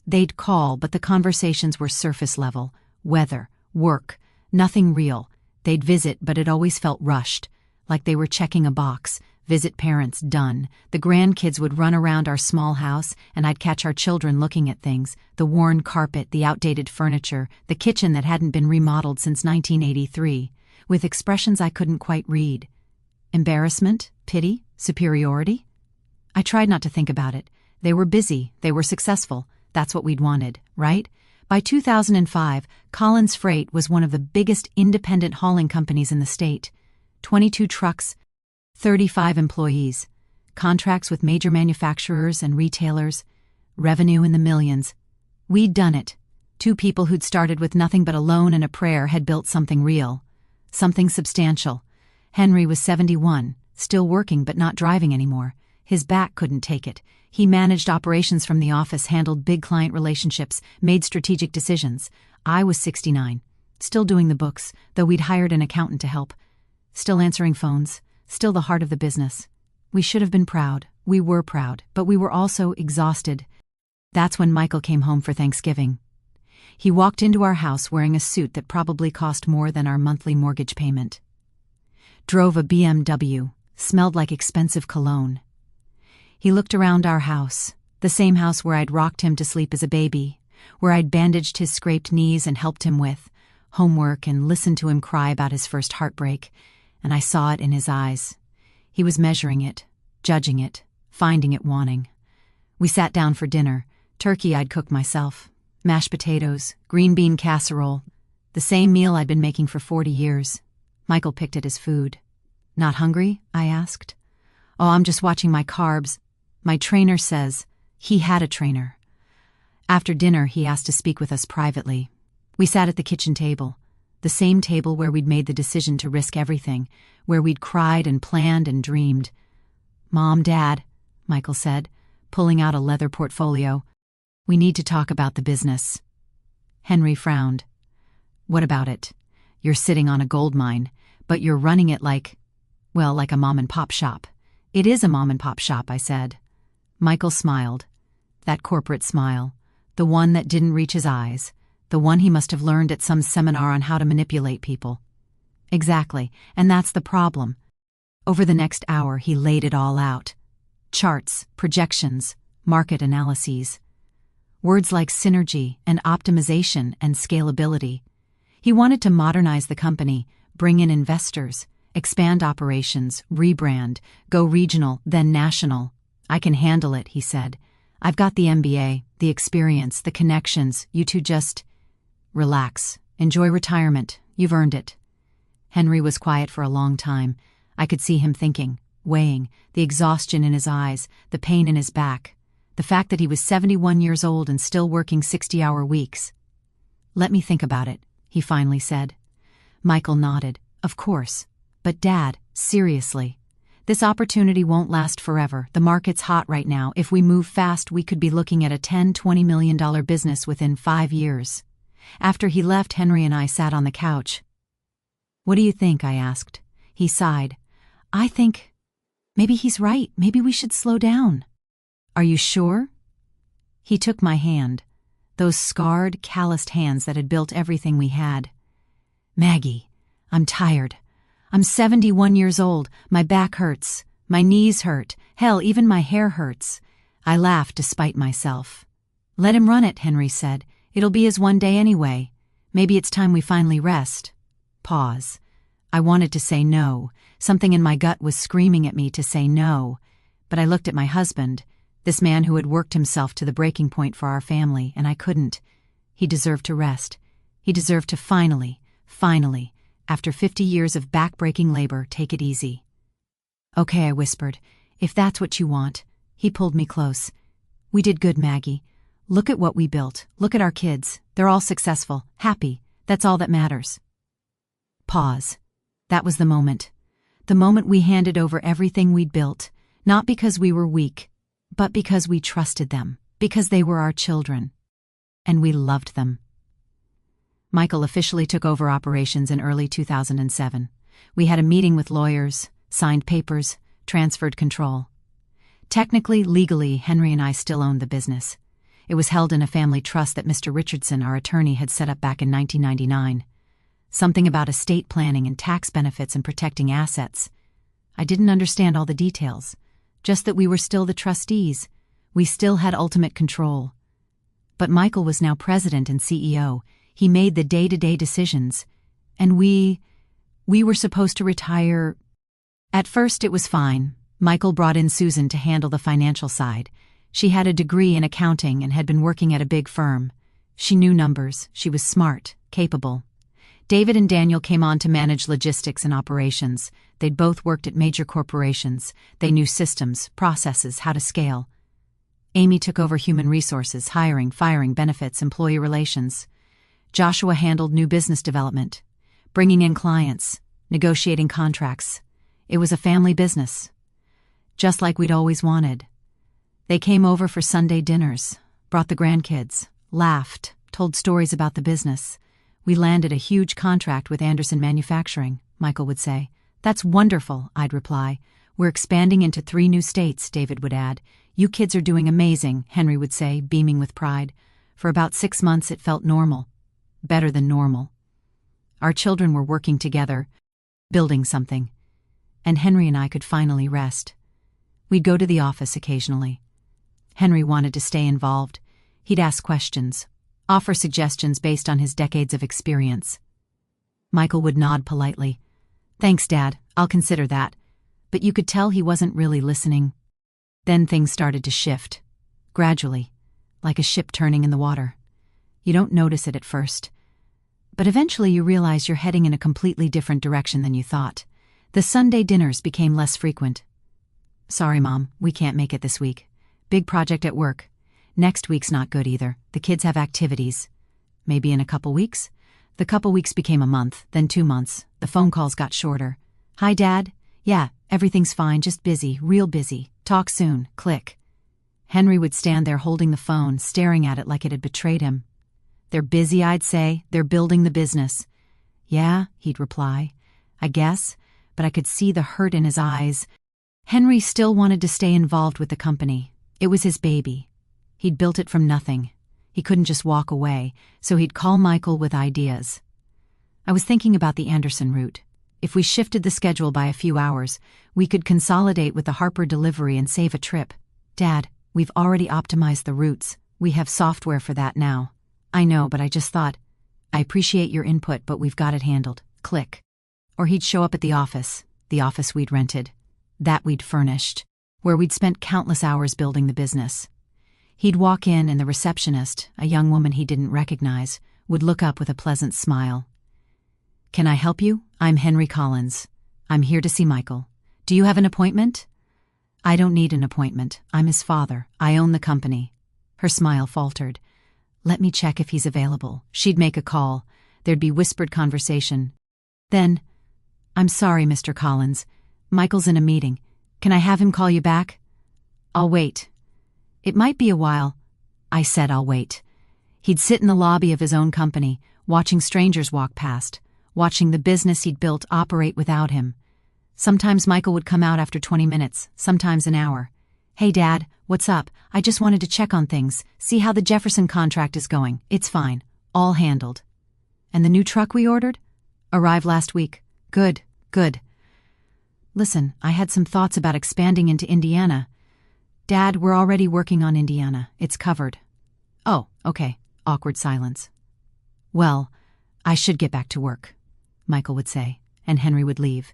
They'd call, but the conversations were surface level, weather, work, nothing real. They'd visit, but it always felt rushed, like they were checking a box. Visit parents, done. The grandkids would run around our small house, and I'd catch our children looking at things, the worn carpet, the outdated furniture, the kitchen that hadn't been remodeled since 1983, with expressions I couldn't quite read. Embarrassment? Pity? Superiority? I tried not to think about it. They were busy, they were successful. That's what we'd wanted, right? By 2005, Collins Freight was one of the biggest independent hauling companies in the state. 22 trucks, 35 employees, contracts with major manufacturers and retailers, revenue in the millions. We'd done it. 2 people who'd started with nothing but a loan and a prayer had built something real, something substantial. Henry was 71, still working but not driving anymore. His back couldn't take it. He managed operations from the office, handled big client relationships, made strategic decisions. I was 69, still doing the books, though we'd hired an accountant to help. Still answering phones, still the heart of the business. We should have been proud. We were proud, but we were also exhausted. That's when Michael came home for Thanksgiving. He walked into our house wearing a suit that probably cost more than our monthly mortgage payment. Drove a BMW, smelled like expensive cologne. He looked around our house, the same house where I'd rocked him to sleep as a baby, where I'd bandaged his scraped knees and helped him with homework and listened to him cry about his first heartbreak, and I saw it in his eyes. He was measuring it, judging it, finding it wanting. We sat down for dinner, turkey I'd cooked myself, Mashed potatoes, green bean casserole, the same meal I'd been making for 40 years. Michael picked at his food. Not hungry? I asked. Oh, I'm just watching my carbs. My trainer says. He had a trainer. After dinner, he asked to speak with us privately. We sat at the kitchen table, the same table where we'd made the decision to risk everything, where we'd cried and planned and dreamed. Mom, Dad, Michael said, pulling out a leather portfolio. We need to talk about the business. Henry frowned. What about it? You're sitting on a gold mine, but you're running it like a mom-and-pop shop. It is a mom-and-pop shop, I said. Michael smiled. That corporate smile, the one that didn't reach his eyes, the one he must have learned at some seminar on how to manipulate people. Exactly, and that's the problem. Over the next hour, he laid it all out. Charts, projections, market analyses. Words like synergy and optimization and scalability. He wanted to modernize the company, bring in investors, expand operations, rebrand, go regional, then national. I can handle it, he said. I've got the MBA, the experience, the connections. You two just relax. Enjoy retirement. You've earned it. Henry was quiet for a long time. I could see him thinking, weighing, the exhaustion in his eyes, the pain in his back, the fact that he was 71 years old and still working 60-hour weeks. Let me think about it, he finally said. Michael nodded. Of course. But Dad, seriously. This opportunity won't last forever. The market's hot right now. If we move fast, we could be looking at a $10–20 million business within 5 years. After he left, Henry and I sat on the couch. What do you think? I asked. He sighed. I think maybe he's right. Maybe we should slow down. Are you sure? He took my hand, those scarred, calloused hands that had built everything we had. Maggie, I'm tired. I'm 71 years old. My back hurts. My knees hurt. Hell, even my hair hurts. I laughed despite myself. Let him run it, Henry said. It'll be his one day anyway. Maybe it's time we finally rest. Pause. I wanted to say no. Something in my gut was screaming at me to say no. But I looked at my husband, this man who had worked himself to the breaking point for our family, and I couldn't. He deserved to rest. He deserved to finally, after 50 years of back-breaking labor, take it easy. Okay, I whispered. If that's what you want. He pulled me close. We did good, Maggie. Look at what we built. Look at our kids. They're all successful, happy. That's all that matters. Pause. That was the moment. The moment we handed over everything we'd built, not because we were weak, but because we trusted them, because they were our children. And we loved them. Michael officially took over operations in early 2007. We had a meeting with lawyers, signed papers, transferred control. Technically, legally, Henry and I still owned the business. It was held in a family trust that Mr. Richardson, our attorney, had set up back in 1999. Something about estate planning and tax benefits and protecting assets. I didn't understand all the details, just that we were still the trustees. We still had ultimate control. But Michael was now president and CEO. He made the day-to-day decisions. And we were supposed to retire. At first it was fine. Michael brought in Susan to handle the financial side. She had a degree in accounting and had been working at a big firm. She knew numbers. She was smart, capable. David and Daniel came on to manage logistics and operations. They'd both worked at major corporations. They knew systems, processes, how to scale. Amy took over human resources, hiring, firing, benefits, employee relations. Joshua handled new business development, bringing in clients, negotiating contracts. It was a family business, just like we'd always wanted. They came over for Sunday dinners, brought the grandkids, laughed, told stories about the business. We landed a huge contract with Anderson Manufacturing, Michael would say. That's wonderful, I'd reply. We're expanding into 3 new states, David would add. You kids are doing amazing, Henry would say, beaming with pride. For about 6 months it felt normal. Better than normal. Our children were working together, building something. And Henry and I could finally rest. We'd go to the office occasionally. Henry wanted to stay involved. He'd ask questions, offer suggestions based on his decades of experience. Michael would nod politely. Thanks, Dad, I'll consider that. But you could tell he wasn't really listening. Then things started to shift, gradually, like a ship turning in the water. You don't notice it at first. But eventually you realize you're heading in a completely different direction than you thought. The Sunday dinners became less frequent. "Sorry, Mom, we can't make it this week. Big project at work. Next week's not good either. The kids have activities. Maybe in a couple weeks?" The couple weeks became a month, then 2 months. The phone calls got shorter. "Hi, Dad. Yeah, everything's fine, just busy, real busy. Talk soon. Click." Henry would stand there holding the phone, staring at it like it had betrayed him. "They're busy, I'd say. They're building the business." "Yeah," he'd reply. "I guess," but I could see the hurt in his eyes. Henry still wanted to stay involved with the company. It was his baby. He'd built it from nothing. He couldn't just walk away, so he'd call Michael with ideas. I was thinking about the Anderson route. If we shifted the schedule by a few hours, we could consolidate with the Harper delivery and save a trip. "Dad, we've already optimized the routes. We have software for that now." "I know, but I just thought, I appreciate your input, but we've got it handled. Click." Or he'd show up at the office we'd rented, that we'd furnished, where we'd spent countless hours building the business. He'd walk in and the receptionist, a young woman he didn't recognize, would look up with a pleasant smile. "Can I help you? I'm Henry Collins. I'm here to see Michael. Do you have an appointment?" "I don't need an appointment. I'm his father. I own the company." Her smile faltered. "Let me check if he's available." She'd make a call. There'd be whispered conversation. Then, "I'm sorry, Mr. Collins. Michael's in a meeting. Can I have him call you back?" "I'll wait." "It might be a while." I said I'll wait. He'd sit in the lobby of his own company, watching strangers walk past, watching the business he'd built operate without him. Sometimes Michael would come out after 20 minutes, sometimes an hour. "Hey, Dad, what's up? I just wanted to check on things, see how the Jefferson contract is going. It's fine. All handled." "And the new truck we ordered?" "Arrived last week." "Good, good." "Listen, I had some thoughts about expanding into Indiana." "Dad, we're already working on Indiana. It's covered." "Oh, okay." Awkward silence. "Well, I should get back to work," Michael would say, and Henry would leave.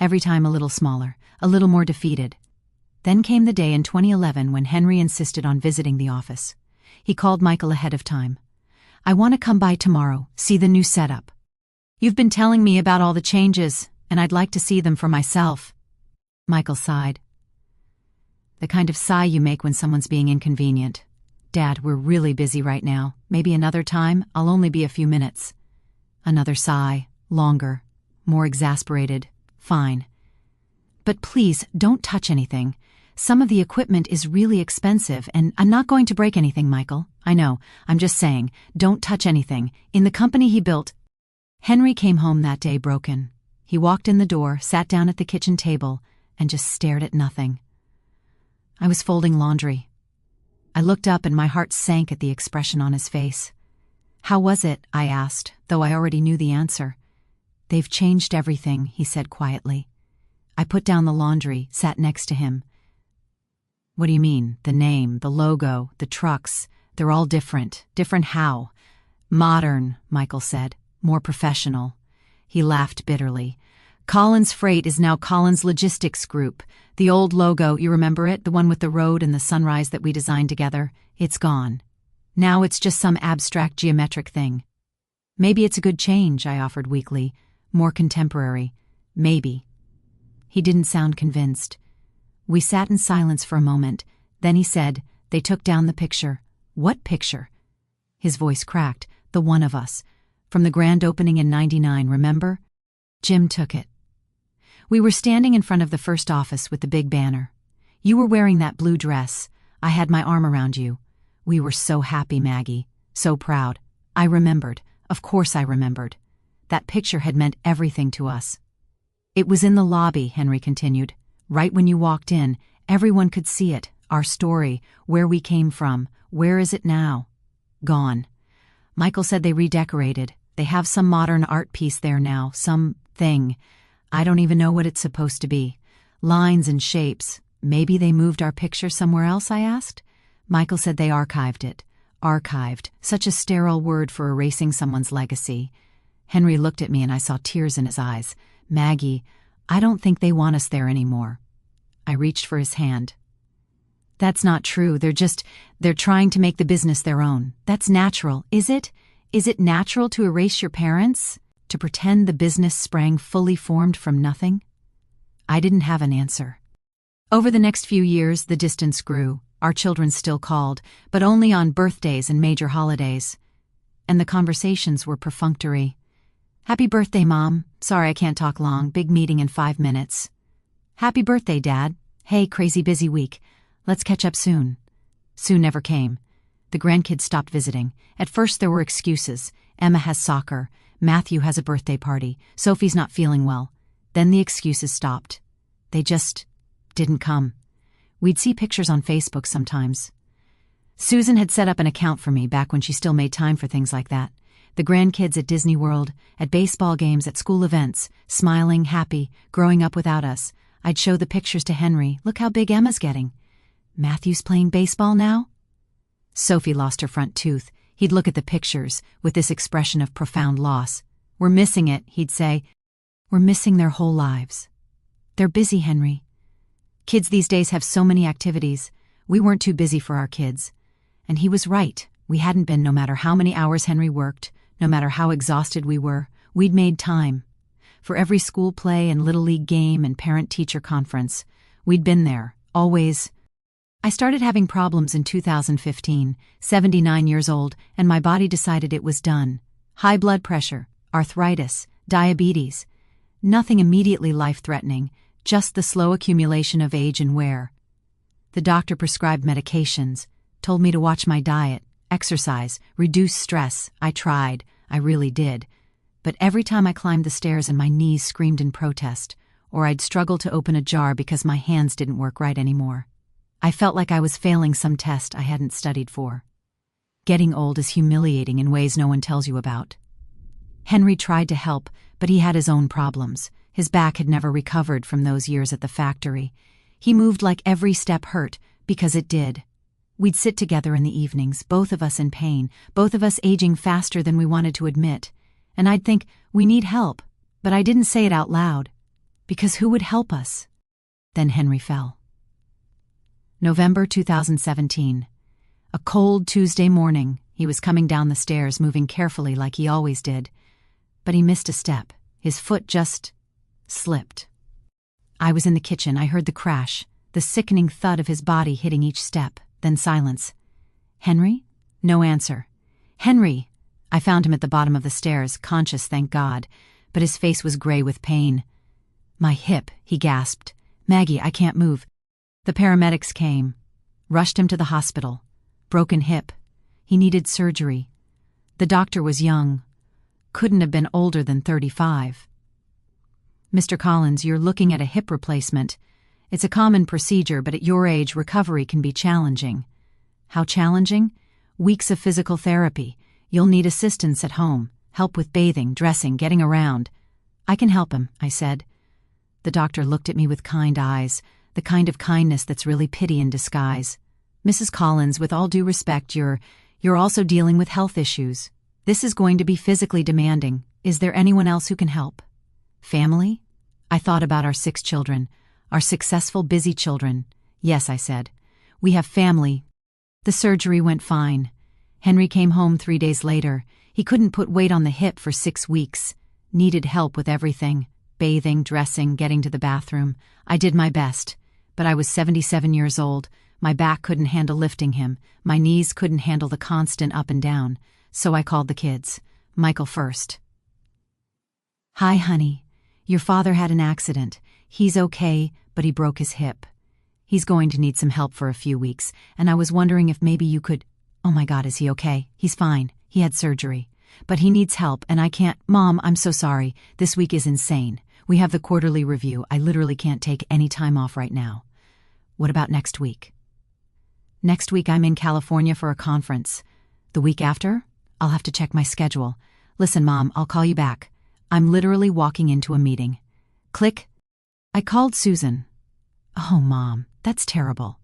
Every time a little smaller, a little more defeated. Then came the day in 2011 when Henry insisted on visiting the office. He called Michael ahead of time. "I want to come by tomorrow, see the new setup. You've been telling me about all the changes, and I'd like to see them for myself." Michael sighed. The kind of sigh you make when someone's being inconvenient. "Dad, we're really busy right now. Maybe another time. I'll only be a few minutes." Another sigh, longer, more exasperated. "Fine. But please, don't touch anything. Some of the equipment is really expensive, and I'm not going to break anything, Michael. I know, I'm just saying, don't touch anything. In the company he built." Henry came home that day broken. He walked in the door, sat down at the kitchen table, and just stared at nothing. I was folding laundry. I looked up and my heart sank at the expression on his face. "How was it?" I asked, though I already knew the answer. "They've changed everything," he said quietly. I put down the laundry, sat next to him. "What do you mean? The name, the logo, the trucks, they're all different. Different how?" "Modern," Michael said. "More professional." He laughed bitterly. "Collins Freight is now Collins Logistics Group. The old logo, you remember it, the one with the road and the sunrise that we designed together? It's gone. Now it's just some abstract geometric thing." "Maybe it's a good change," I offered weakly. "More contemporary. Maybe." He didn't sound convinced. We sat in silence for a moment. Then he said, "They took down the picture." "What picture?" His voice cracked. "The one of us. From the grand opening in '99, remember? Jim took it. We were standing in front of the first office with the big banner. You were wearing that blue dress. I had my arm around you. We were so happy, Maggie. So proud. I remembered. Of course I remembered. That picture had meant everything to us." "It was in the lobby," Henry continued. "Right when you walked in, everyone could see it. Our story, where we came from. Where is it now?" "Gone." Michael said they redecorated. They have some modern art piece there now, some thing. I don't even know what it's supposed to be. Lines and shapes. "Maybe they moved our picture somewhere else?" I asked. Michael said they archived it. Archived. Such a sterile word for erasing someone's legacy. Henry looked at me and I saw tears in his eyes. "Maggie, I don't think they want us there anymore." I reached for his hand. That's not true. They're trying to make the business their own. That's natural, is it? Is it natural to erase your parents? To pretend the business sprang fully formed from nothing? I didn't have an answer. Over the next few years, the distance grew. Our children still called, but only on birthdays and major holidays. And the conversations were perfunctory. "Happy birthday, Mom. Sorry I can't talk long. Big meeting in 5 minutes. Happy birthday, Dad. Hey, crazy busy week. Let's catch up soon." Soon never came. The grandkids stopped visiting. At first there were excuses. Emma has soccer. Matthew has a birthday party. Sophie's not feeling well. Then the excuses stopped. They just didn't come. We'd see pictures on Facebook sometimes. Susan had set up an account for me back when she still made time for things like that. The grandkids at Disney World, at baseball games, at school events, smiling, happy, growing up without us. I'd show the pictures to Henry. "Look how big Emma's getting. Matthew's playing baseball now?" Sophie lost her front tooth. He'd look at the pictures with this expression of profound loss. "We're missing it," he'd say. "We're missing their whole lives. They're busy, Henry. Kids these days have so many activities. We weren't too busy for our kids." And he was right. We hadn't been, no matter how many hours Henry worked, no matter how exhausted we were. We'd made time. For every school play and Little League game and parent-teacher conference, we'd been there, always. I started having problems in 2015, 79 years old, and my body decided it was done. High blood pressure, arthritis, diabetes. Nothing immediately life-threatening, just the slow accumulation of age and wear. The doctor prescribed medications, told me to watch my diet, exercise, reduce stress. I tried, I really did. But every time I climbed the stairs and my knees screamed in protest, or I'd struggle to open a jar because my hands didn't work right anymore, I felt like I was failing some test I hadn't studied for. Getting old is humiliating in ways no one tells you about. Henry tried to help, but he had his own problems. His back had never recovered from those years at the factory. He moved like every step hurt, because it did. We'd sit together in the evenings, both of us in pain, both of us aging faster than we wanted to admit. And I'd think, we need help, but I didn't say it out loud. Because who would help us? Then Henry fell. November 2017. A cold Tuesday morning, he was coming down the stairs, moving carefully like he always did. But he missed a step. His foot just slipped. I was in the kitchen. I heard the crash, the sickening thud of his body hitting each step, then silence. "Henry?" No answer. "Henry!" I found him at the bottom of the stairs, conscious, thank God, but his face was gray with pain. "My hip," he gasped. "Maggie, I can't move." The paramedics came, rushed him to the hospital. Broken hip. He needed surgery. The doctor was young. Couldn't have been older than 35. "Mr. Collins, you're looking at a hip replacement. It's a common procedure, but at your age, recovery can be challenging." "How challenging?" "Weeks of physical therapy. You'll need assistance at home, help with bathing, dressing, getting around." "I can help him," I said. The doctor looked at me with kind eyes, the kind of kindness that's really pity in disguise. "Mrs. Collins, with all due respect, you're also dealing with health issues. This is going to be physically demanding. Is there anyone else who can help?" "Family?" I thought about our 6 children, our successful, busy children. "Yes," I said. "We have family." The surgery went fine. Henry came home 3 days later. He couldn't put weight on the hip for 6 weeks. Needed help with everything. Bathing, dressing, getting to the bathroom. I did my best. But I was 77 years old. My back couldn't handle lifting him. My knees couldn't handle the constant up and down. So I called the kids. Michael first. "Hi, honey. Your father had an accident. He's okay, but he broke his hip. He's going to need some help for a few weeks, and I was wondering if maybe you could—" "Oh my God, is he okay?" "He's fine. He had surgery. But he needs help, and I can't—" "Mom, I'm so sorry. This week is insane. We have the quarterly review. I literally can't take any time off right now." "What about next week?" "Next week I'm in California for a conference. The week after? I'll have to check my schedule. Listen, Mom, I'll call you back. I'm literally walking into a meeting." Click. I called Susan. "Oh, Mom, that's terrible.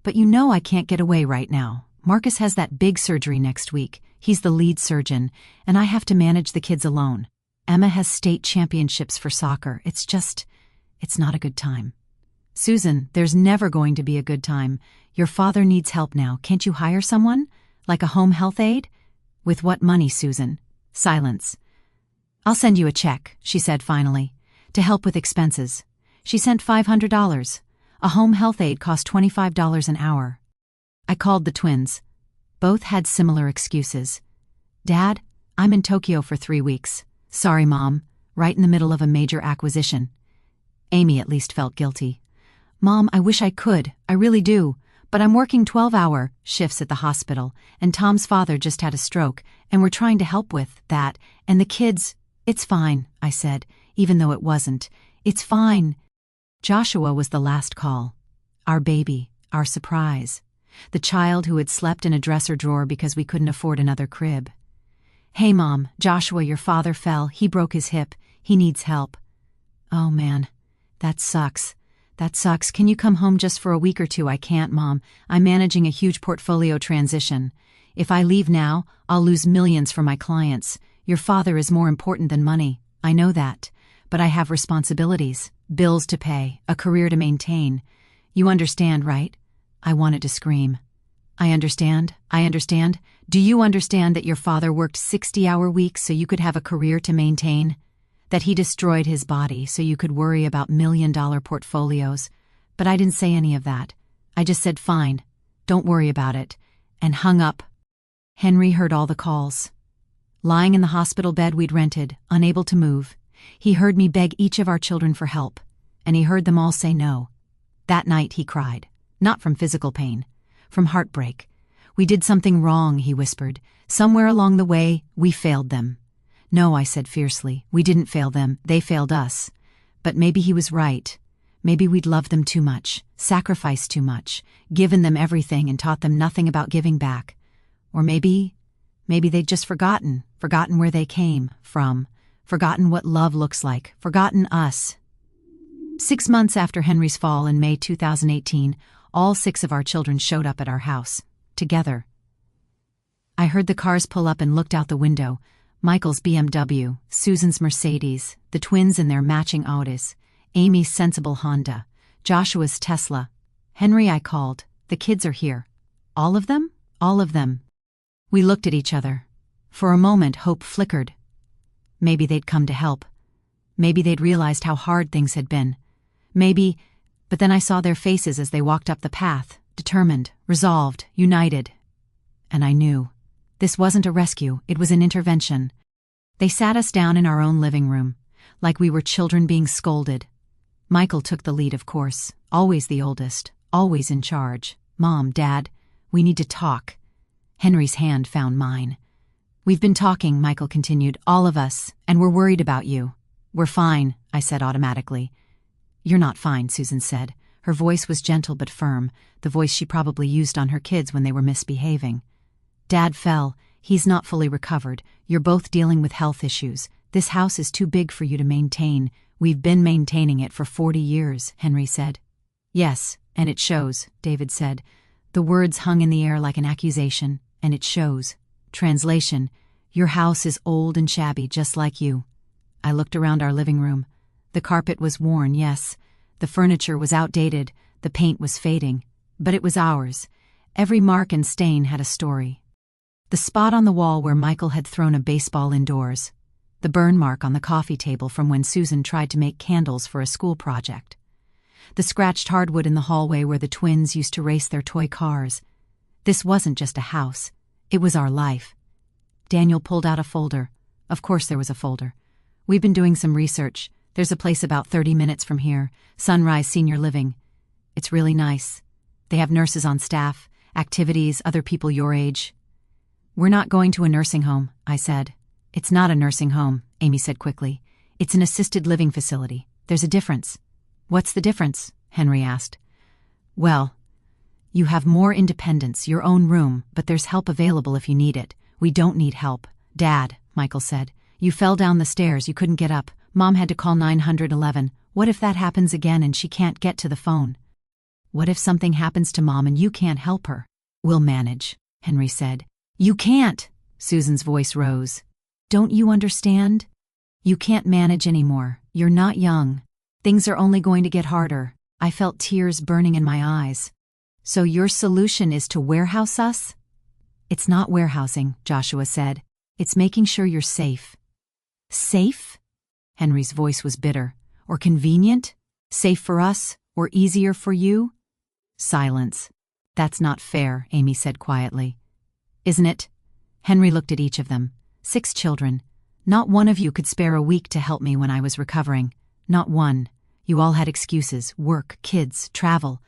But you know I can't get away right now. Marcus has that big surgery next week. He's the lead surgeon, and I have to manage the kids alone. Emma has state championships for soccer. It's not a good time." Susan, there's never going to be a good time. Your father needs help now. Can't you hire someone? Like a home health aide? With what money, Susan? Silence. I'll send you a check, she said finally, to help with expenses. She sent $500. A home health aide cost $25 an hour. I called the twins. Both had similar excuses. Dad, I'm in Tokyo for 3 weeks. Sorry, Mom, right in the middle of a major acquisition. Amy at least felt guilty. Mom, I wish I could, I really do, but I'm working 12-hour shifts at the hospital, and Tom's father just had a stroke, and we're trying to help with that, and the kids. It's fine, I said, even though it wasn't. It's fine. Joshua was the last call. Our baby, our surprise. The child who had slept in a dresser drawer because we couldn't afford another crib. Hey, Mom, Joshua, your father fell. He broke his hip. He needs help. Oh, man. That sucks. That sucks. Can you come home just for a week or two? I can't, Mom. I'm managing a huge portfolio transition. If I leave now, I'll lose millions for my clients. Your father is more important than money. I know that. But I have responsibilities, bills to pay, a career to maintain. You understand, right? I wanted to scream. I understand. Do you understand that your father worked 60-hour weeks so you could have a career to maintain? That he destroyed his body so you could worry about million-dollar portfolios? But I didn't say any of that. I just said, fine, don't worry about it, and hung up. Henry heard all the calls. Lying in the hospital bed we'd rented, unable to move, he heard me beg each of our children for help, and he heard them all say no. That night he cried, not from physical pain, from heartbreak. We did something wrong, he whispered. Somewhere along the way, we failed them. No, I said fiercely, we didn't fail them, they failed us. But maybe he was right. Maybe we'd loved them too much, sacrificed too much, given them everything and taught them nothing about giving back. Or maybe they'd just forgotten where they came from, forgotten what love looks like, forgotten us. 6 months after Henry's fall in May 2018, all 6 of our children showed up at our house, together. I heard the cars pull up and looked out the window. Michael's BMW, Susan's Mercedes, the twins in their matching Audis, Amy's sensible Honda, Joshua's Tesla. Henry, I called. The kids are here. All of them? All of them. We looked at each other. For a moment, hope flickered. Maybe they'd come to help. Maybe they'd realized how hard things had been. Maybe, but then I saw their faces as they walked up the path, determined, resolved, united. And I knew. This wasn't a rescue, it was an intervention. They sat us down in our own living room, like we were children being scolded. Michael took the lead, of course, always the oldest, always in charge. Mom, Dad, we need to talk. Henry's hand found mine. We've been talking, Michael continued, all of us, and we're worried about you. We're fine, I said automatically. You're not fine, Susan said. Her voice was gentle but firm, the voice she probably used on her kids when they were misbehaving. Dad fell. He's not fully recovered. You're both dealing with health issues. This house is too big for you to maintain. We've been maintaining it for 40 years, Henry said. Yes, and it shows, David said. The words hung in the air like an accusation, and it shows. Translation, your house is old and shabby just like you. I looked around our living room. The carpet was worn, yes. The furniture was outdated. The paint was fading. But it was ours. Every mark and stain had a story. The spot on the wall where Michael had thrown a baseball indoors. The burn mark on the coffee table from when Susan tried to make candles for a school project. The scratched hardwood in the hallway where the twins used to race their toy cars. This wasn't just a house. It was our life. Daniel pulled out a folder. Of course there was a folder. We've been doing some research. There's a place about 30 minutes from here, Sunrise Senior Living. It's really nice. They have nurses on staff, activities, other people your age. We're not going to a nursing home, I said. It's not a nursing home, Amy said quickly. It's an assisted living facility. There's a difference. What's the difference? Henry asked. Well, you have more independence, your own room, but there's help available if you need it. We don't need help. Dad, Michael said. You fell down the stairs, you couldn't get up. Mom had to call 911. What if that happens again and she can't get to the phone? What if something happens to Mom and you can't help her? We'll manage, Henry said. You can't, Susan's voice rose. Don't you understand? You can't manage anymore. You're not young. Things are only going to get harder. I felt tears burning in my eyes. So your solution is to warehouse us? It's not warehousing, Joshua said. It's making sure you're safe. Safe? Henry's voice was bitter. Or convenient? Safe for us? Or easier for you? Silence. That's not fair, Amy said quietly. Isn't it? Henry looked at each of them. 6 children. Not one of you could spare a week to help me when I was recovering. Not one. You all had excuses, work, kids, travel.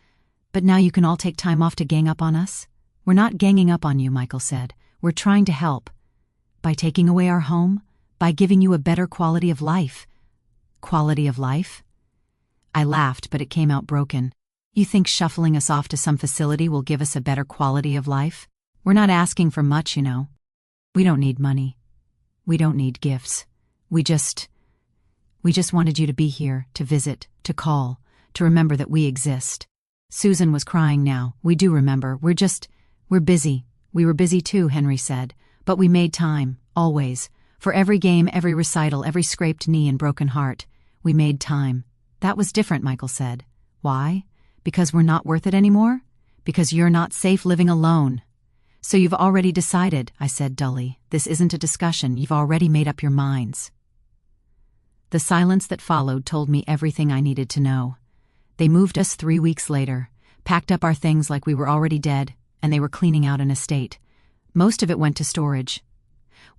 But now you can all take time off to gang up on us? We're not ganging up on you, Michael said. We're trying to help. By taking away our home? By giving you a better quality of life. Quality of life? I laughed, but it came out broken. You think shuffling us off to some facility will give us a better quality of life? We're not asking for much, you know. We don't need money. We don't need gifts. We just wanted you to be here, to visit, to call, to remember that we exist. Susan was crying now. We do remember. We're busy. We were busy too, Henry said. But we made time, always. For every game, every recital, every scraped knee and broken heart. We made time. That was different, Michael said. Why? Because we're not worth it anymore? Because you're not safe living alone. So you've already decided, I said dully. This isn't a discussion. You've already made up your minds. The silence that followed told me everything I needed to know. They moved us 3 weeks later, packed up our things like we were already dead, and they were cleaning out an estate. Most of it went to storage.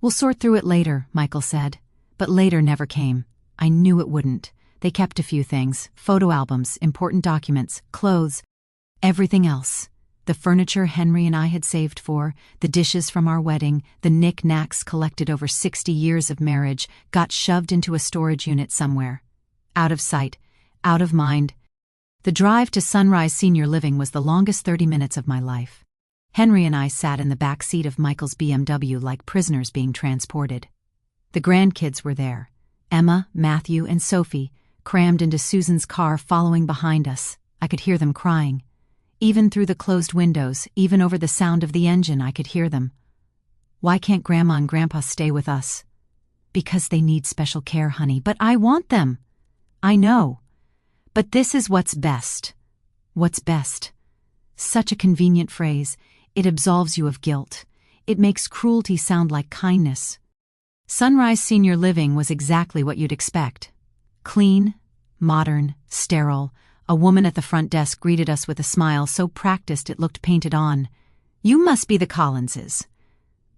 We'll sort through it later, Michael said. But later never came. I knew it wouldn't. They kept a few things, photo albums, important documents, clothes, everything else. The furniture Henry and I had saved for, the dishes from our wedding, the knick-knacks collected over 60 years of marriage, got shoved into a storage unit somewhere. Out of sight, out of mind. The drive to Sunrise Senior Living was the longest 30 minutes of my life. Henry and I sat in the back seat of Michael's BMW like prisoners being transported. The grandkids were there. Emma, Matthew, and Sophie, crammed into Susan's car following behind us. I could hear them crying. Even through the closed windows, even over the sound of the engine, I could hear them. Why can't Grandma and Grandpa stay with us? Because they need special care, honey. But I want them. I know. But this is what's best. What's best? Such a convenient phrase. It absolves you of guilt. It makes cruelty sound like kindness. Sunrise Senior Living was exactly what you'd expect. Clean, modern, sterile. A woman at the front desk greeted us with a smile so practiced it looked painted on. You must be the Collinses.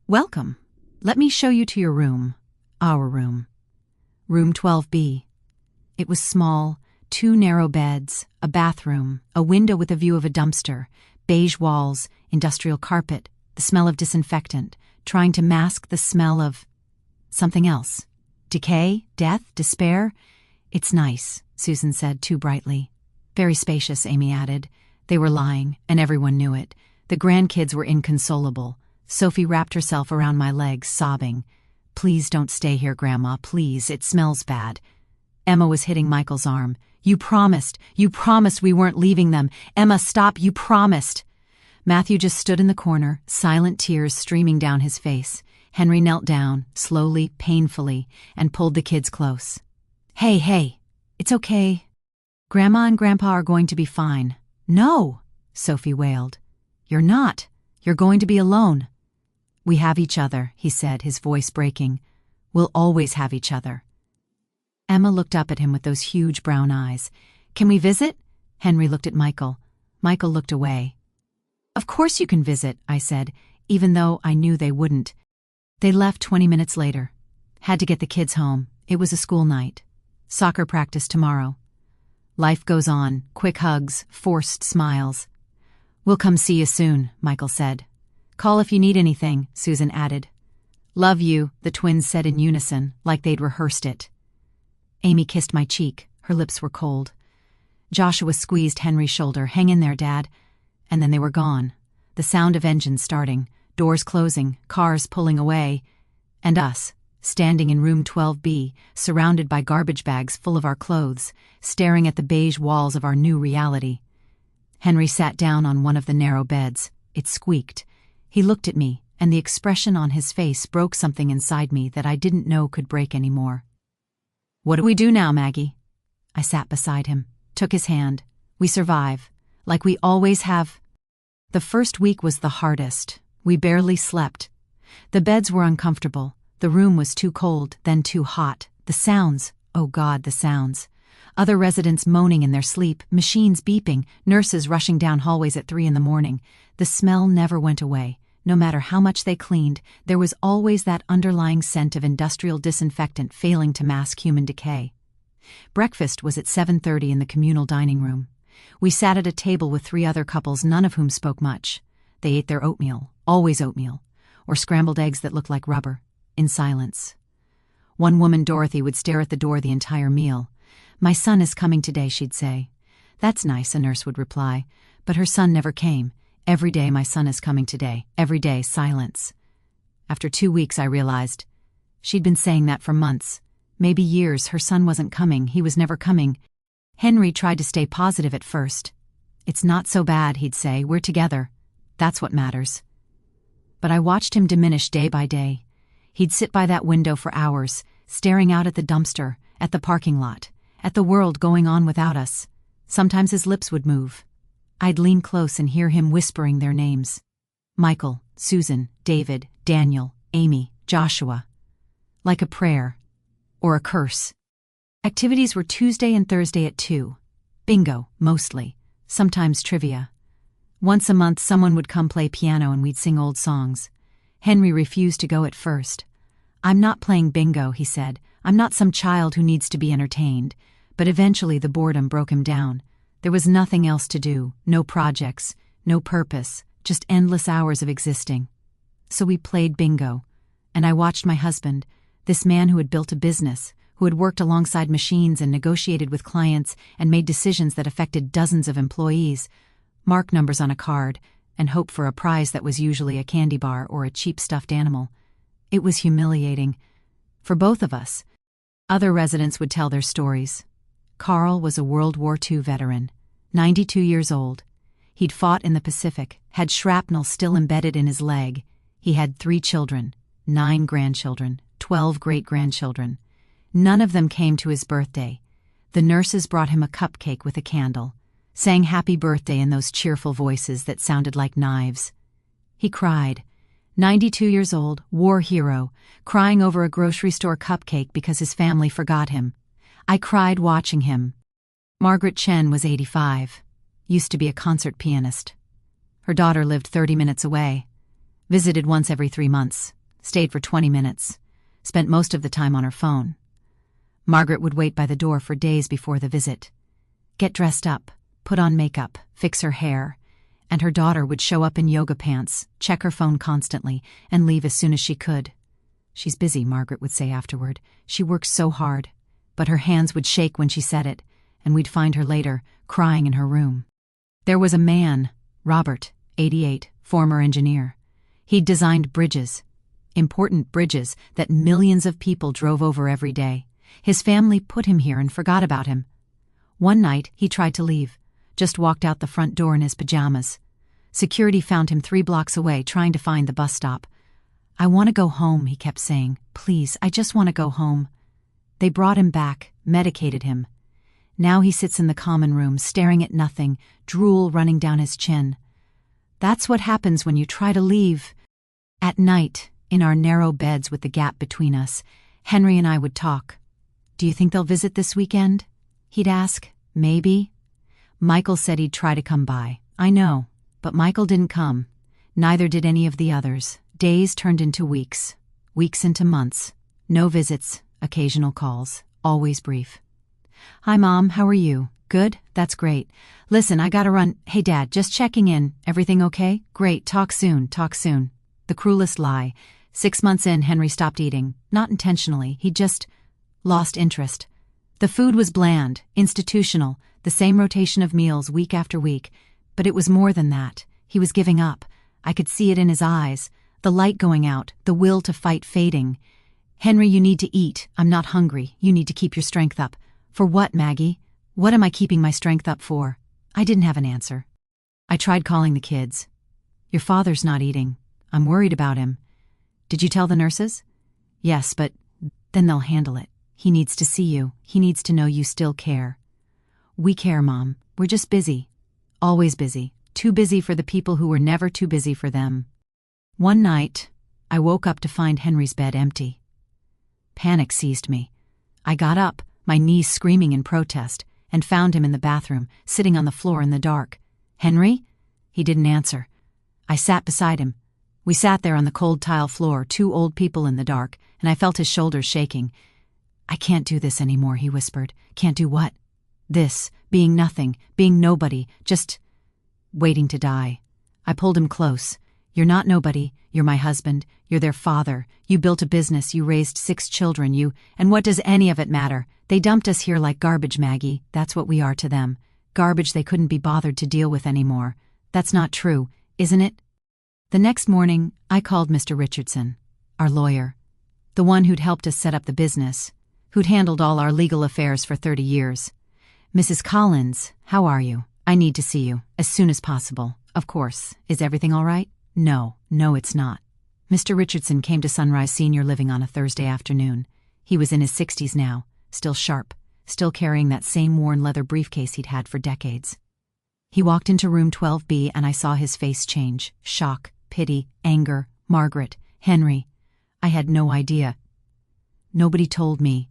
Welcome. Let me show you to your room. Our room. Room 12B. It was small, 2 narrow beds, a bathroom, a window with a view of a dumpster, beige walls, industrial carpet, the smell of disinfectant, trying to mask the smell of something else. Decay, death, despair. It's nice, Susan said too brightly. Very spacious, Amy added. They were lying, and everyone knew it. The grandkids were inconsolable. Sophie wrapped herself around my legs, sobbing. Please don't stay here, Grandma, please, it smells bad. Emma was hitting Michael's arm. You promised we weren't leaving them. Emma, stop, you promised. Matthew just stood in the corner, silent tears streaming down his face. Henry knelt down, slowly, painfully, and pulled the kids close. Hey, it's okay. Grandma and Grandpa are going to be fine. No, Sophie wailed. You're not. You're going to be alone. We have each other, he said, his voice breaking. We'll always have each other. Emma looked up at him with those huge brown eyes. Can we visit? Henry looked at Michael. Michael looked away. Of course you can visit, I said, even though I knew they wouldn't. They left 20 minutes later. Had to get the kids home. It was a school night. Soccer practice tomorrow. Life goes on, quick hugs, forced smiles. We'll come see you soon, Michael said. Call if you need anything, Susan added. Love you, the twins said in unison, like they'd rehearsed it. Amy kissed my cheek. Her lips were cold. Joshua squeezed Henry's shoulder. Hang in there, Dad. And then they were gone. The sound of engines starting, doors closing, cars pulling away. And us, standing in room 12B, surrounded by garbage bags full of our clothes, staring at the beige walls of our new reality. Henry sat down on one of the narrow beds. It squeaked. He looked at me, and the expression on his face broke something inside me that I didn't know could break anymore. What do we do now, Maggie? I sat beside him, took his hand. We survive, like we always have. The first week was the hardest. We barely slept. The beds were uncomfortable. The room was too cold, then too hot. The sounds, oh God, the sounds. Other residents moaning in their sleep, machines beeping, nurses rushing down hallways at 3 in the morning. The smell never went away. No matter how much they cleaned, there was always that underlying scent of industrial disinfectant failing to mask human decay. Breakfast was at 7:30 in the communal dining room. We sat at a table with 3 other couples, none of whom spoke much. They ate their oatmeal, always oatmeal, or scrambled eggs that looked like rubber, in silence. One woman, Dorothy, would stare at the door the entire meal. "My son is coming today," she'd say. "That's nice," a nurse would reply. But her son never came. Every day, "My son is coming today." Every day, silence. After 2 weeks, I realized. She'd been saying that for months. Maybe years. Her son wasn't coming. He was never coming. Henry tried to stay positive at first. "It's not so bad," he'd say. "We're together. That's what matters." But I watched him diminish day by day. He'd sit by that window for hours, staring out at the dumpster, at the parking lot, at the world going on without us. Sometimes his lips would move. I'd lean close and hear him whispering their names. Michael, Susan, David, Daniel, Amy, Joshua. Like a prayer. Or a curse. Activities were Tuesday and Thursday at 2. Bingo, mostly. Sometimes trivia. Once a month someone would come play piano and we'd sing old songs. Henry refused to go at first. "I'm not playing bingo," he said. "I'm not some child who needs to be entertained." But eventually the boredom broke him down. There was nothing else to do, no projects, no purpose, just endless hours of existing. So we played bingo. And I watched my husband, this man who had built a business, who had worked alongside machines and negotiated with clients and made decisions that affected dozens of employees, mark numbers on a card, and hope for a prize that was usually a candy bar or a cheap stuffed animal. It was humiliating. For both of us. Other residents would tell their stories. Carl was a World War II veteran, 92 years old. He'd fought in the Pacific, had shrapnel still embedded in his leg. He had 3 children, 9 grandchildren, 12 great-grandchildren. None of them came to his birthday. The nurses brought him a cupcake with a candle, sang happy birthday in those cheerful voices that sounded like knives. He cried. 92 years old, war hero, crying over a grocery store cupcake because his family forgot him. I cried watching him. Margaret Chen was 85, used to be a concert pianist. Her daughter lived 30 minutes away, visited once every 3 months, stayed for 20 minutes, spent most of the time on her phone. Margaret would wait by the door for days before the visit. Get dressed up, put on makeup, fix her hair, and her daughter would show up in yoga pants, check her phone constantly, and leave as soon as she could. "She's busy," Margaret would say afterward. "She works so hard." But her hands would shake when she said it, and we'd find her later, crying in her room. There was a man, Robert, 88, former engineer. He'd designed bridges, important bridges that millions of people drove over every day. His family put him here and forgot about him. One night, he tried to leave, just walked out the front door in his pajamas. Security found him 3 blocks away, trying to find the bus stop. "I want to go home," he kept saying. "Please, I just want to go home." They brought him back, medicated him. Now he sits in the common room, staring at nothing, drool running down his chin. That's what happens when you try to leave. At night, in our narrow beds with the gap between us, Henry and I would talk. "Do you think they'll visit this weekend?" He'd ask. "Maybe." Michael said he'd try to come by. I know, but Michael didn't come. Neither did any of the others. Days turned into weeks, weeks into months. No visits, occasional calls, always brief. "Hi, Mom, how are you?" "Good, that's great. Listen, I gotta run. Hey, Dad, just checking in. Everything okay?" "Great, talk soon, talk soon." The cruelest lie. 6 months in, Henry stopped eating. Not intentionally, he just lost interest. The food was bland, institutional, the same rotation of meals week after week. But it was more than that. He was giving up. I could see it in his eyes. The light going out, the will to fight fading. "Henry, you need to eat. I'm not hungry. You need to keep your strength up." "For what, Maggie? What am I keeping my strength up for?" I didn't have an answer. I tried calling the kids. "Your father's not eating. I'm worried about him." "Did you tell the nurses?" "Yes, but then they'll handle it. He needs to see you. He needs to know you still care." We care, Mom. We're just busy. Always busy. Too busy for the people who were never too busy for them. One night, I woke up to find Henry's bed empty. Panic seized me. I got up, my knees screaming in protest, and found him in the bathroom, sitting on the floor in the dark. "Henry?" He didn't answer. I sat beside him. We sat there on the cold tile floor, two old people in the dark, and I felt his shoulders shaking. "I can't do this anymore," he whispered. "Can't do what?" "This, being nothing, being nobody, just waiting to die." I pulled him close. "You're not nobody. You're my husband. You're their father. You built a business. You raised 6 children. And what does any of it matter? They dumped us here like garbage, Maggie. That's what we are to them. Garbage they couldn't be bothered to deal with anymore. That's not true, isn't it?" The next morning, I called Mr. Richardson, our lawyer, the one who'd helped us set up the business, who'd handled all our legal affairs for 30 years. "Mrs. Collins, how are you? I need to see you, as soon as possible. Of course. Is everything all right?" No, it's not. Mr. Richardson came to Sunrise Senior Living on a Thursday afternoon. He was in his 60s now, still sharp, still carrying that same worn leather briefcase he'd had for decades. He walked into room 12B and I saw his face change. Shock, pity, anger, Margaret, Henry. I had no idea. "Nobody told me."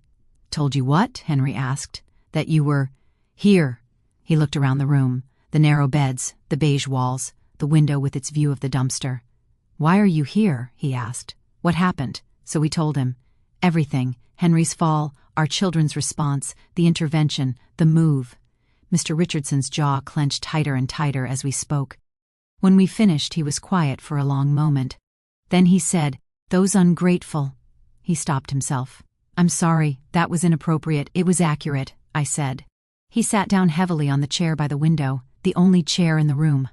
"Told you what?" Henry asked. "That you were here." He looked around the room, the narrow beds, the beige walls, the window with its view of the dumpster. "Why are you here?" he asked. "What happened?" So we told him. Everything. Henry's fall, our children's response, the intervention, the move. Mr. Richardson's jaw clenched tighter and tighter as we spoke. When we finished, he was quiet for a long moment. Then he said, "Those ungrateful." He stopped himself. "I'm sorry, that was inappropriate. It was accurate," I said. He sat down heavily on the chair by the window, the only chair in the room.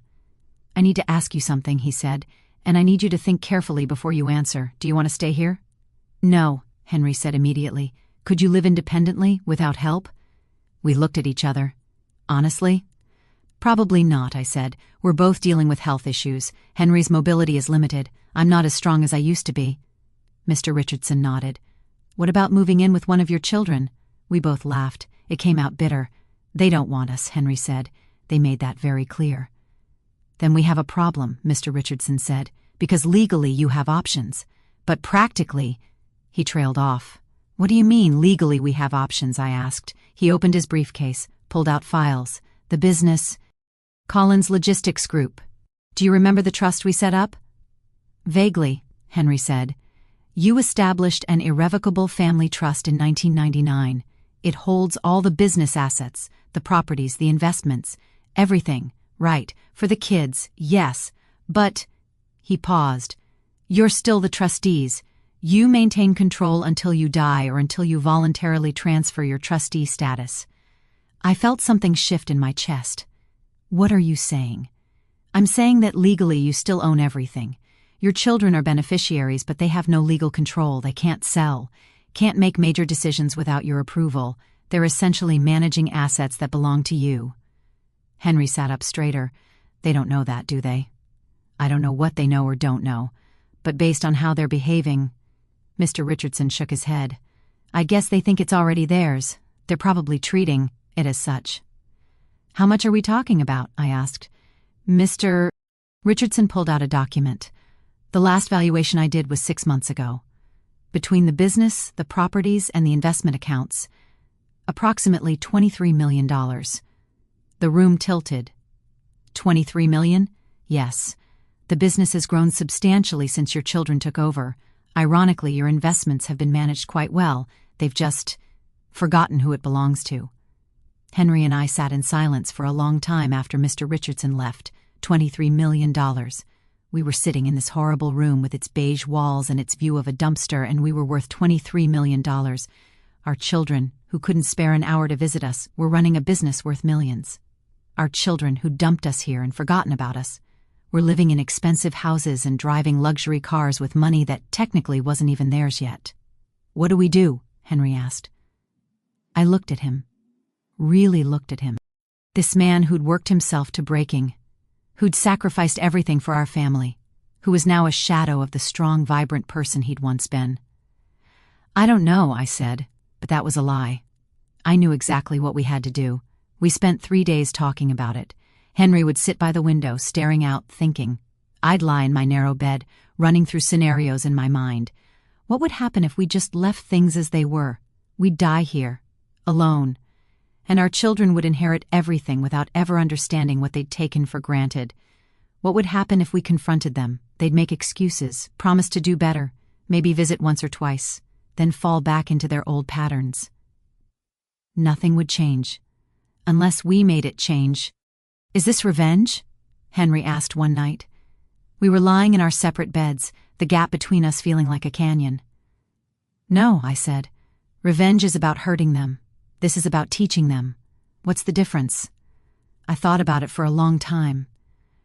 "I need to ask you something," he said, "and I need you to think carefully before you answer. Do you want to stay here?" "No," Henry said immediately. "Could you live independently, without help?" We looked at each other. "Honestly?" "Probably not," I said. "We're both dealing with health issues. Henry's mobility is limited. I'm not as strong as I used to be." Mr. Richardson nodded. "What about moving in with one of your children?" We both laughed. It came out bitter. "They don't want us," Henry said. "They made that very clear." "Then we have a problem," Mr. Richardson said, "because legally you have options. But practically—" He trailed off. "What do you mean, legally we have options?" I asked. He opened his briefcase, pulled out files. "The business, Collins Logistics Group. Do you remember the trust we set up?" "Vaguely," Henry said. "You established an irrevocable family trust in 1999. It holds all the business assets, the properties, the investments, everything. Right, for the kids, yes. But—" He paused. "You're still the trustees. You maintain control until you die or until you voluntarily transfer your trustee status." I felt something shift in my chest. "What are you saying?" "I'm saying that legally you still own everything. Your children are beneficiaries, but they have no legal control. They can't sell, can't make major decisions without your approval. They're essentially managing assets that belong to you." Henry sat up straighter. "They don't know that, do they?" "I don't know what they know or don't know. But based on how they're behaving—" Mr. Richardson shook his head. "I guess they think it's already theirs. They're probably treating it as such." "How much are we talking about?" I asked. Mr. Richardson pulled out a document. "The last valuation I did was 6 months ago. Between the business, the properties, and the investment accounts, approximately $23 million. The room tilted. "$23 million? Yes. The business has grown substantially since your children took over. Ironically, your investments have been managed quite well. They've just forgotten who it belongs to." Henry and I sat in silence for a long time after Mr. Richardson left. $23 million. We were sitting in this horrible room with its beige walls and its view of a dumpster, and we were worth $23 million. Our children, who couldn't spare an hour to visit us, were running a business worth millions. Our children, who dumped us here and forgotten about us, were living in expensive houses and driving luxury cars with money that technically wasn't even theirs yet. "What do we do?" Henry asked. I looked at him. Really looked at him. This man who'd worked himself to breaking, who'd sacrificed everything for our family, who was now a shadow of the strong, vibrant person he'd once been. "I don't know," I said, but that was a lie. I knew exactly what we had to do. We spent 3 days talking about it. Henry would sit by the window, staring out, thinking. I'd lie in my narrow bed, running through scenarios in my mind. What would happen if we just left things as they were? We'd die here, alone. And our children would inherit everything without ever understanding what they'd taken for granted. What would happen if we confronted them? They'd make excuses, promise to do better, maybe visit once or twice, then fall back into their old patterns. Nothing would change. Unless we made it change. Is this revenge? Henry asked one night. We were lying in our separate beds, the gap between us feeling like a canyon. No, I said. Revenge is about hurting them. This is about teaching them. What's the difference? I thought about it for a long time.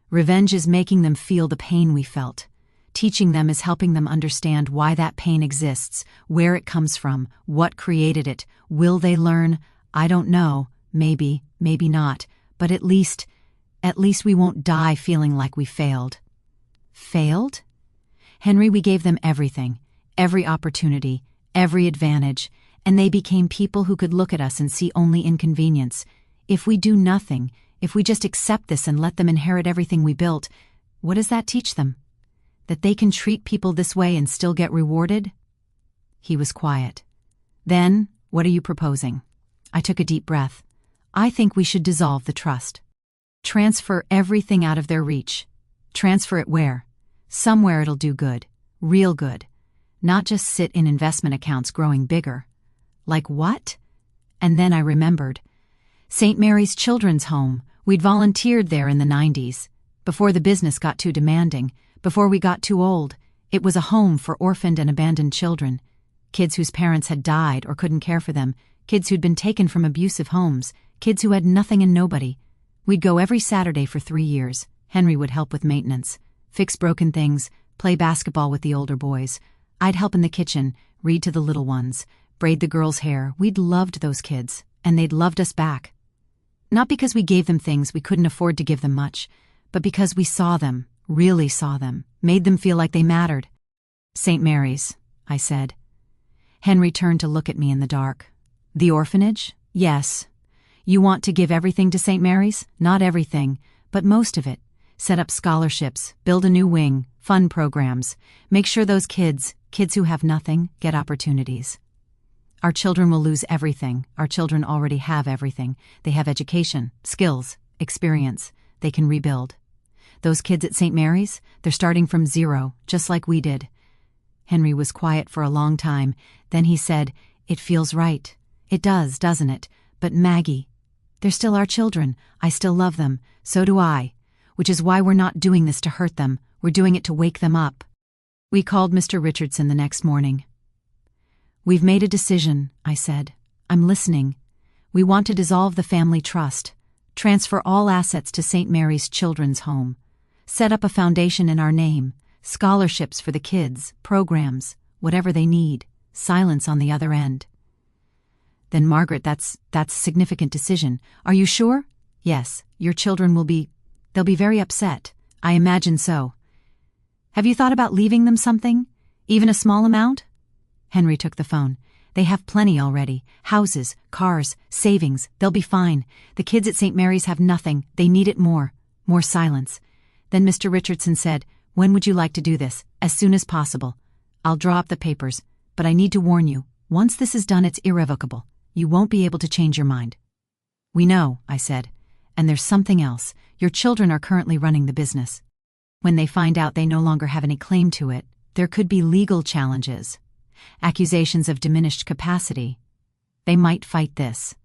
Revenge is making them feel the pain we felt. Teaching them is helping them understand why that pain exists, where it comes from, what created it. Will they learn? I don't know. Maybe, maybe not. But at least we won't die feeling like we failed. Failed? Henry, we gave them everything, every opportunity, every advantage, and they became people who could look at us and see only inconvenience. If we do nothing, if we just accept this and let them inherit everything we built, what does that teach them? That they can treat people this way and still get rewarded? He was quiet. Then, what are you proposing? I took a deep breath. I think we should dissolve the trust. Transfer everything out of their reach. Transfer it where? Somewhere it'll do good. Real good. Not just sit in investment accounts growing bigger. Like what? And then I remembered. St. Mary's Children's Home. We'd volunteered there in the 90s. Before the business got too demanding, before we got too old, it was a home for orphaned and abandoned children. Kids whose parents had died or couldn't care for them. Kids who'd been taken from abusive homes. Kids who had nothing and nobody. We'd go every Saturday for 3 years. Henry would help with maintenance, fix broken things, play basketball with the older boys. I'd help in the kitchen, read to the little ones, braid the girls' hair. We'd loved those kids, and they'd loved us back. Not because we gave them things we couldn't afford to give them much, but because we saw them, really saw them, made them feel like they mattered. St. Mary's, I said. Henry turned to look at me in the dark. The orphanage? Yes. You want to give everything to St. Mary's? Not everything, but most of it. Set up scholarships, build a new wing, fund programs, make sure those kids who have nothing, get opportunities. Our children will lose everything. Our children already have everything. They have education, skills, experience. They can rebuild. Those kids at St. Mary's, they're starting from zero, just like we did. Henry was quiet for a long time. Then he said, It feels right. It does, doesn't it? But Maggie, they're still our children. I still love them. So do I. Which is why we're not doing this to hurt them. We're doing it to wake them up. We called Mr. Richardson the next morning. We've made a decision, I said. I'm listening. We want to dissolve the family trust, transfer all assets to St. Mary's Children's Home, set up a foundation in our name, scholarships for the kids, programs, whatever they need, silence on the other end. Then Margaret, that's a significant decision. Are you sure? Yes, your children they'll be very upset. I imagine so. Have you thought about leaving them something? Even a small amount? Henry took the phone. They have plenty already. Houses, cars, savings. They'll be fine. The kids at St. Mary's have nothing. They need it more. More silence. Then Mr. Richardson said, When would you like to do this? As soon as possible. I'll draw up the papers. But I need to warn you, once this is done, it's irrevocable. You won't be able to change your mind. We know, I said. And there's something else. Your children are currently running the business. When they find out they no longer have any claim to it, there could be legal challenges. Accusations of diminished capacity. They might fight this.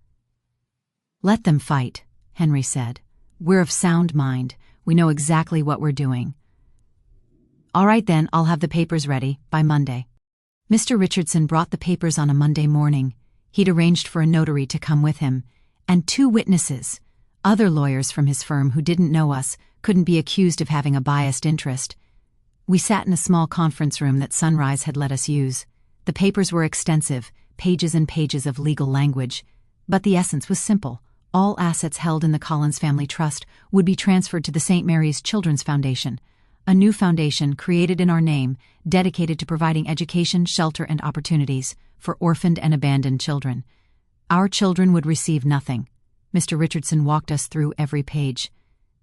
Let them fight, Henry said. We're of sound mind. We know exactly what we're doing. All right then, I'll have the papers ready by Monday. Mr. Richardson brought the papers on a Monday morning. He'd arranged for a notary to come with him, and 2 witnesses. Other lawyers from his firm who didn't know us, couldn't be accused of having a biased interest. We sat in a small conference room that Sunrise had let us use. The papers were extensive, pages and pages of legal language, but the essence was simple. All assets held in the Collins Family Trust would be transferred to the St. Mary's Children's Foundation, a new foundation created in our name, dedicated to providing education, shelter, and opportunities for orphaned and abandoned children. Our children would receive nothing. Mr. Richardson walked us through every page.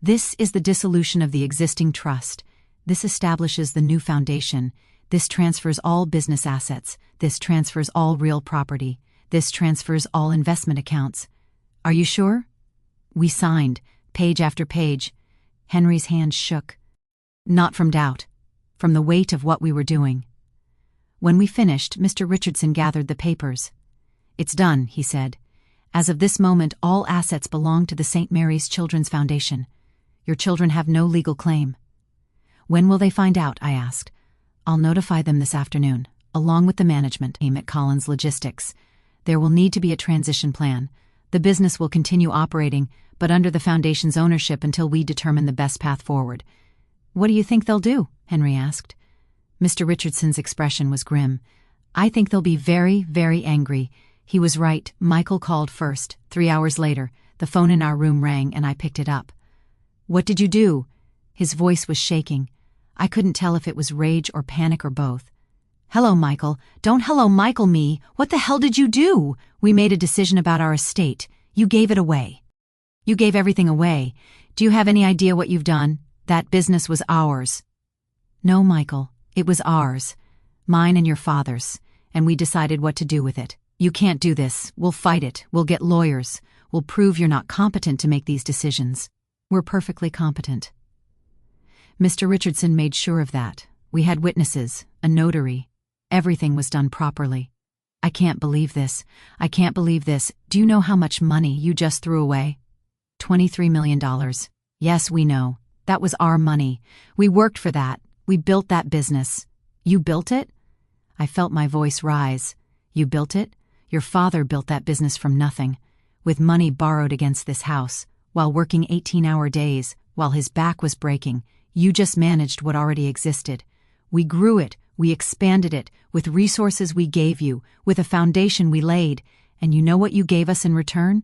This is the dissolution of the existing trust. This establishes the new foundation. This transfers all business assets. This transfers all real property. This transfers all investment accounts. Are you sure? We signed, page after page. Henry's hand shook. Not from doubt, from the weight of what we were doing. When we finished, Mr. Richardson gathered the papers. It's done, he said. As of this moment, all assets belong to the St. Mary's Children's Foundation. Your children have no legal claim. When will they find out? I asked. I'll notify them this afternoon, along with the management team at Collins Logistics. There will need to be a transition plan. The business will continue operating, but under the foundation's ownership until we determine the best path forward. What do you think they'll do? Henry asked. Mr. Richardson's expression was grim. I think they'll be very, very angry. He was right. Michael called first. 3 hours later, the phone in our room rang and I picked it up. What did you do? His voice was shaking. I couldn't tell if it was rage or panic or both. Hello, Michael. Don't hello, Michael me. What the hell did you do? We made a decision about our estate. You gave it away. You gave everything away. Do you have any idea what you've done? That business was ours. No, Michael. It was ours. Mine and your father's. And we decided what to do with it. You can't do this. We'll fight it. We'll get lawyers. We'll prove you're not competent to make these decisions. We're perfectly competent. Mr. Richardson made sure of that. We had witnesses, a notary. Everything was done properly. I can't believe this. I can't believe this. Do you know how much money you just threw away? $23 million. Yes, we know. That was our money. We worked for that. We built that business. You built it? I felt my voice rise. You built it? Your father built that business from nothing, with money borrowed against this house, while working 18-hour days, while his back was breaking. You just managed what already existed. We grew it, we expanded it, with resources we gave you, with a foundation we laid, and you know what you gave us in return?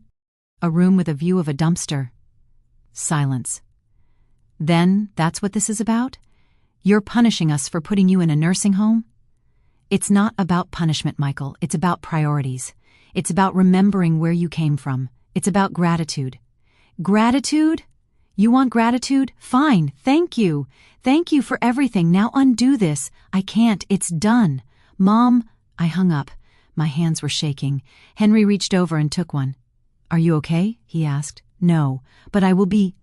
A room with a view of a dumpster. Silence. Then, that's what this is about? You're punishing us for putting you in a nursing home? It's not about punishment, Michael. It's about priorities. It's about remembering where you came from. It's about gratitude. Gratitude? You want gratitude? Fine, thank you. Thank you for everything. Now undo this. I can't. It's done. Mom, I hung up. My hands were shaking. Henry reached over and took one. Are you okay? He asked. No, but I will be.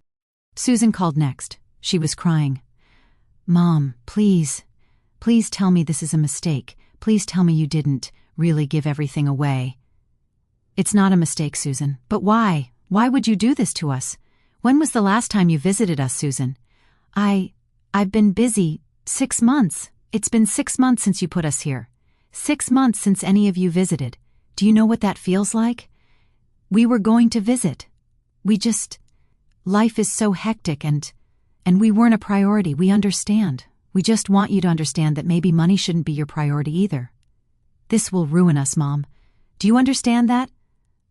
Susan called next. She was crying. Mom, please. Please tell me this is a mistake. Please tell me you didn't really give everything away. It's not a mistake, Susan. But why? Why would you do this to us? When was the last time you visited us, Susan? I've been busy. 6 months. It's been 6 months since you put us here. 6 months since any of you visited. Do you know what that feels like? We were going to visit. Life is so hectic and we weren't a priority. We understand. We just want you to understand that maybe money shouldn't be your priority either. This will ruin us, Mom. Do you understand that?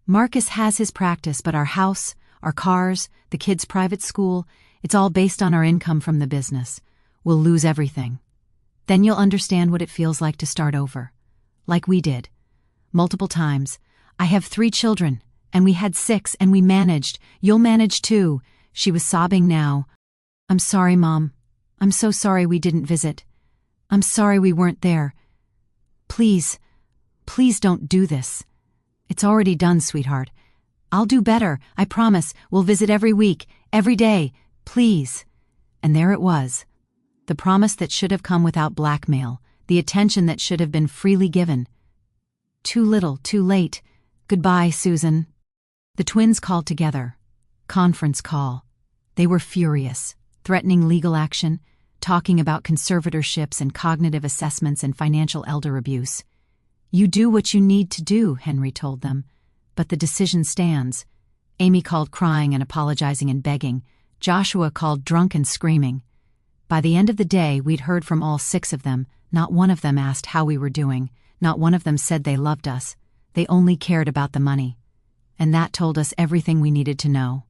Marcus has his practice, but our house, our cars, the kids' private school, it's all based on our income from the business. We'll lose everything. Then you'll understand what it feels like to start over. Like we did. Multiple times. I have 3 children, and we had 6, and we managed. You'll manage too. She was sobbing now. I'm sorry, Mom. I'm so sorry we didn't visit. I'm sorry we weren't there. Please, please don't do this. It's already done, sweetheart. I'll do better, I promise. We'll visit every week, every day, please. And there it was. The promise that should have come without blackmail, the attention that should have been freely given. Too little, too late. Goodbye, Susan. The twins called together. Conference call. They were furious, threatening legal action, talking about conservatorships and cognitive assessments and financial elder abuse. You do what you need to do, Henry told them. But the decision stands. Amy called crying and apologizing and begging. Joshua called drunk and screaming. By the end of the day, we'd heard from all 6 of them. Not one of them asked how we were doing. Not one of them said they loved us. They only cared about the money. And that told us everything we needed to know.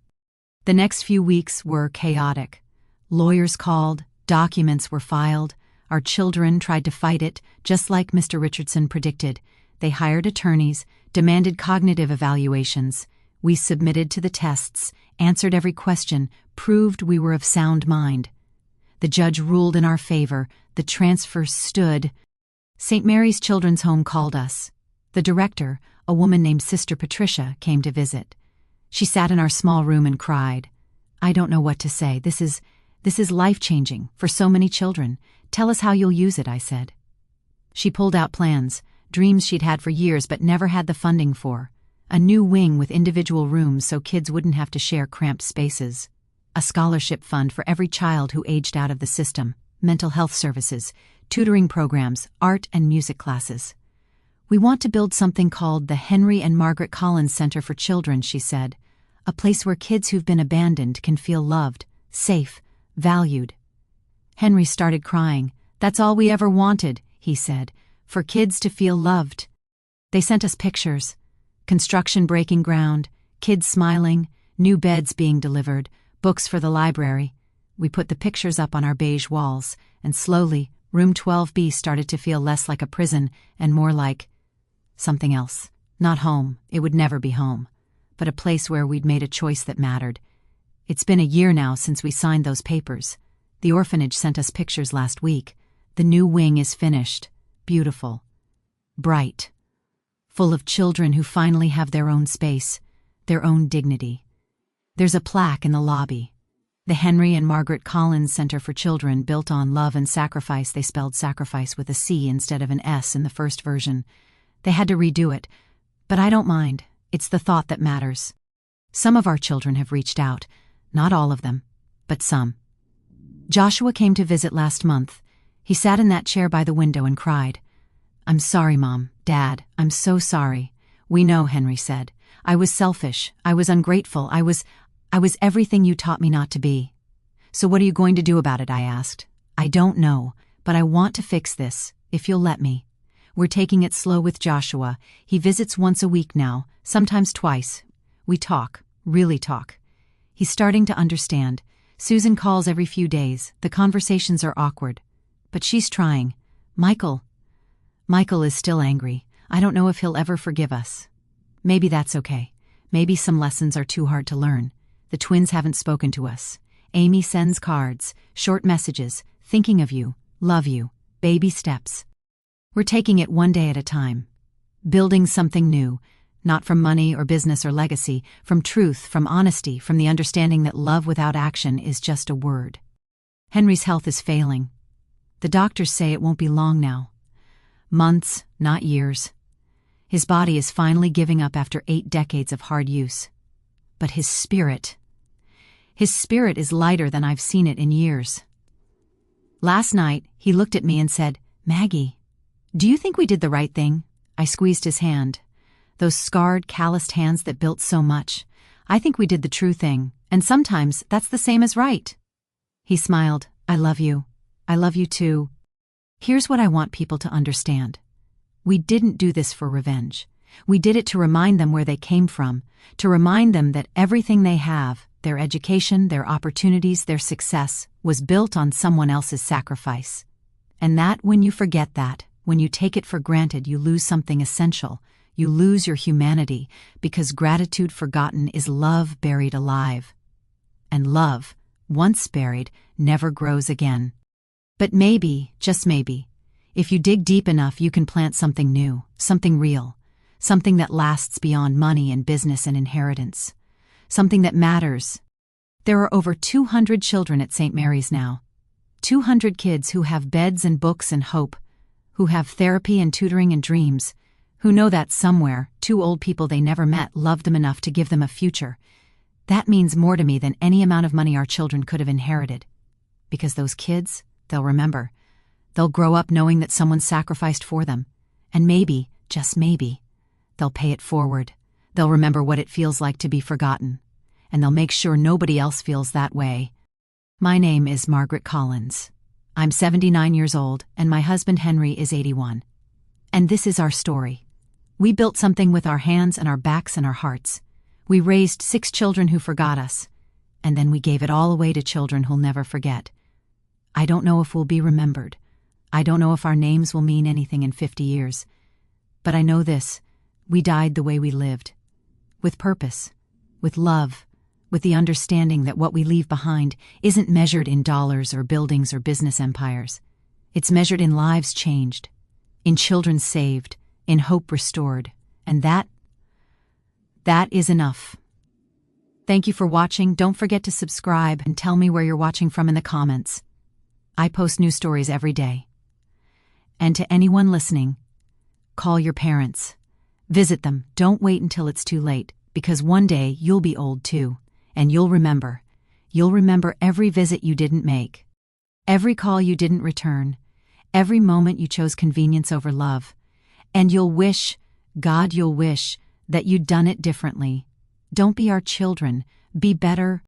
The next few weeks were chaotic. Lawyers called, documents were filed. Our children tried to fight it, just like Mr. Richardson predicted. They hired attorneys, demanded cognitive evaluations. We submitted to the tests, answered every question, proved we were of sound mind. The judge ruled in our favor. The transfer stood. St. Mary's Children's Home called us. The director, a woman named Sister Patricia, came to visit. She sat in our small room and cried. "I don't know what to say. This is life-changing for so many children. Tell us how you'll use it," I said. She pulled out plans, dreams she'd had for years but never had the funding for. A new wing with individual rooms so kids wouldn't have to share cramped spaces. A scholarship fund for every child who aged out of the system. Mental health services, tutoring programs, art and music classes. "We want to build something called the Henry and Margaret Collins Center for Children," she said. "A place where kids who've been abandoned can feel loved, safe, valued." Henry started crying. "That's all we ever wanted," he said, "for kids to feel loved." They sent us pictures. Construction breaking ground, kids smiling, new beds being delivered, books for the library. We put the pictures up on our beige walls, and slowly, room 12B started to feel less like a prison and more like something else. Not home, it would never be home, but a place where we'd made a choice that mattered. It's been a year now since we signed those papers. The orphanage sent us pictures last week. The new wing is finished, beautiful, bright, full of children who finally have their own space, their own dignity. There's a plaque in the lobby. The Henry and Margaret Collins Center for Children, built on love and sacrifice. They spelled sacrifice with a C instead of an S in the first version. They had to redo it, but I don't mind. It's the thought that matters. Some of our children have reached out, not all of them, but some. Joshua came to visit last month. He sat in that chair by the window and cried. "I'm sorry, Mom, Dad, I'm so sorry." "We know," Henry said. "I was selfish. I was ungrateful. I was everything you taught me not to be." "So what are you going to do about it?" I asked. "I don't know, but I want to fix this, if you'll let me." We're taking it slow with Joshua. He visits once a week now, sometimes twice. We talk, really talk. He's starting to understand. Susan calls every few days. The conversations are awkward. But she's trying. Michael is still angry. I don't know if he'll ever forgive us. Maybe that's okay. Maybe some lessons are too hard to learn. The twins haven't spoken to us. Amy sends cards, short messages, thinking of you, love you, baby steps. We're taking it one day at a time. Building something new, not from money or business or legacy, from truth, from honesty, from the understanding that love without action is just a word. Henry's health is failing. The doctors say it won't be long now. Months, not years. His body is finally giving up after 8 decades of hard use. But his spirit is lighter than I've seen it in years. Last night, he looked at me and said, "Maggie, do you think we did the right thing?" I squeezed his hand. Those scarred, calloused hands that built so much. "I think we did the true thing, and sometimes that's the same as right." He smiled. "I love you. I love you too." Here's what I want people to understand. We didn't do this for revenge. We did it to remind them where they came from, to remind them that everything they have, their education, their opportunities, their success, was built on someone else's sacrifice. And that when you forget that, when you take it for granted, you lose something essential. You lose your humanity, because gratitude forgotten is love buried alive. And love, once buried, never grows again. But maybe, just maybe, if you dig deep enough, you can plant something new, something real, something that lasts beyond money and business and inheritance, something that matters. There are over 200 children at St. Mary's now. 200 kids who have beds and books and hope, who have therapy and tutoring and dreams, who know that somewhere, 2 old people they never met loved them enough to give them a future. That means more to me than any amount of money our children could have inherited. Because those kids, they'll remember. They'll grow up knowing that someone sacrificed for them. And maybe, just maybe, they'll pay it forward. They'll remember what it feels like to be forgotten. And they'll make sure nobody else feels that way. My name is Margaret Collins. I'm 79 years old, and my husband Henry is 81. And this is our story. We built something with our hands and our backs and our hearts. We raised 6 children who forgot us. And then we gave it all away to children who'll never forget. I don't know if we'll be remembered. I don't know if our names will mean anything in 50 years. But I know this: we died the way we lived. With purpose, with love, with the understanding that what we leave behind isn't measured in dollars or buildings or business empires. It's measured in lives changed, in children saved, in hope restored, and that is enough. Thank you for watching. Don't forget to subscribe and tell me where you're watching from in the comments. I post new stories every day. And to anyone listening, call your parents. Visit them. Don't wait until it's too late, because one day you'll be old too, and you'll remember. You'll remember every visit you didn't make, every call you didn't return, every moment you chose convenience over love, and you'll wish that you'd done it differently. Don't be our children. Be better,